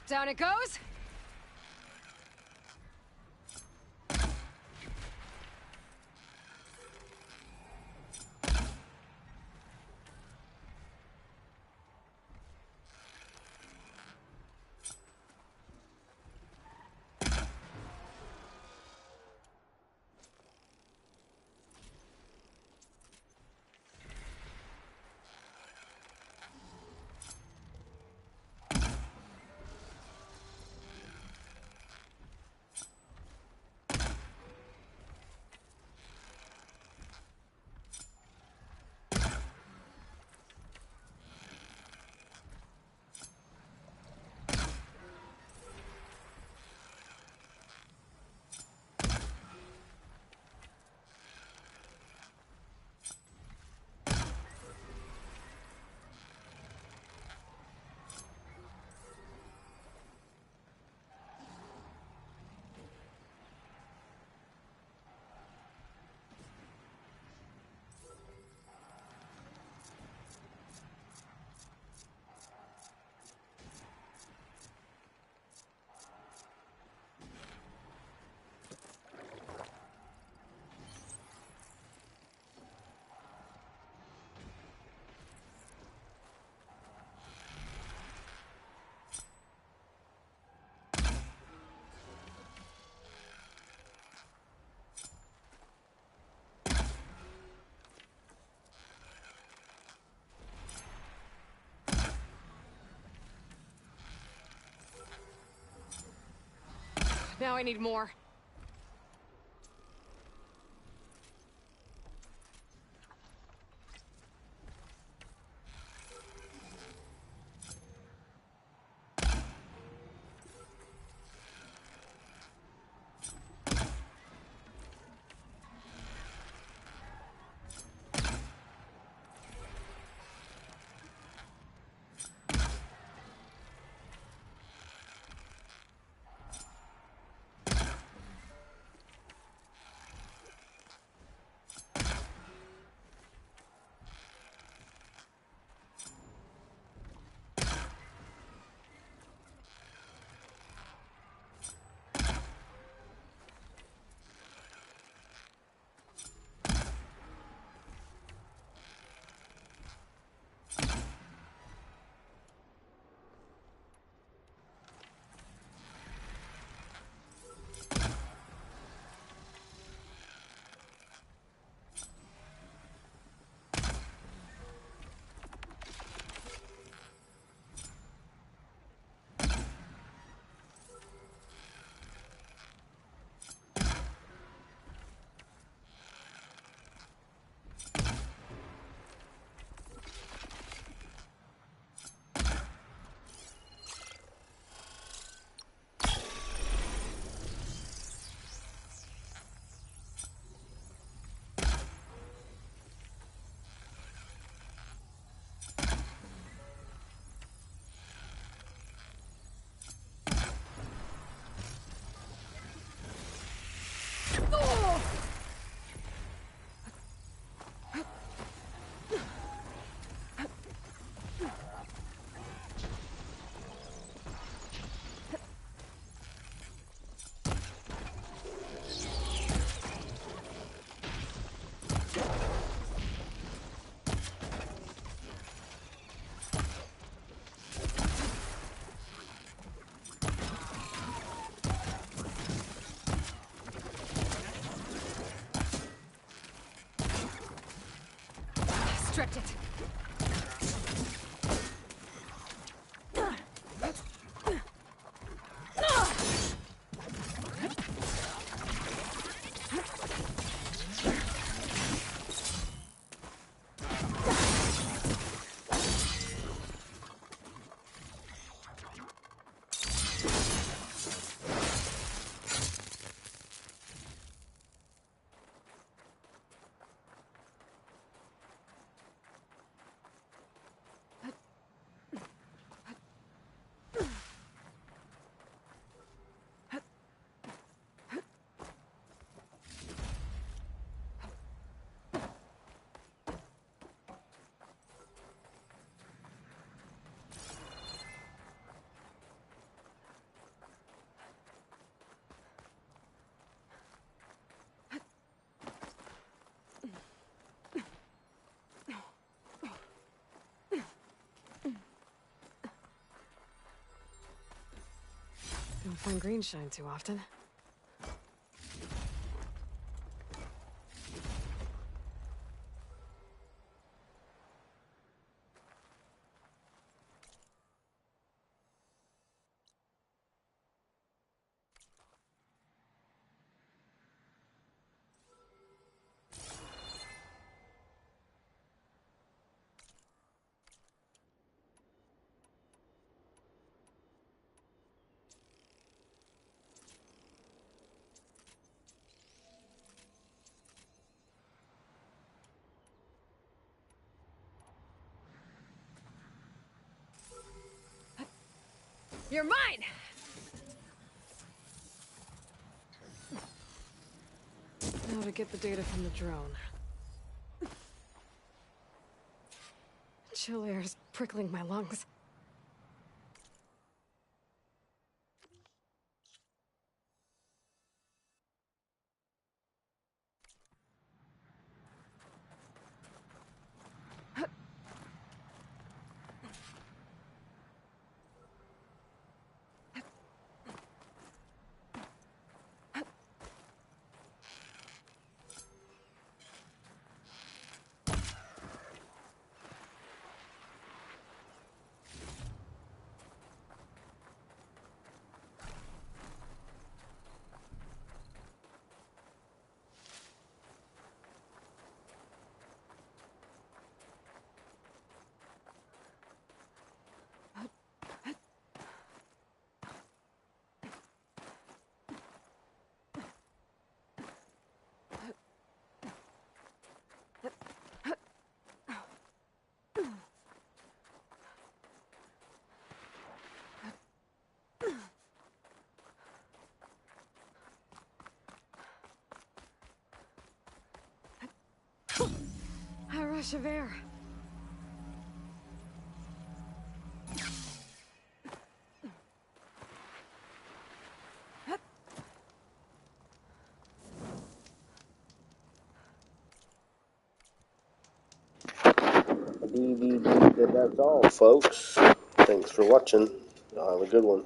Down it goes! Now I need more. Stripped it. Don't find green shine too often. You're mine! Now to get the data from the drone. Chill air is prickling my lungs. A rush of air. That's all, folks. Thanks for watching. Y'all have a good one.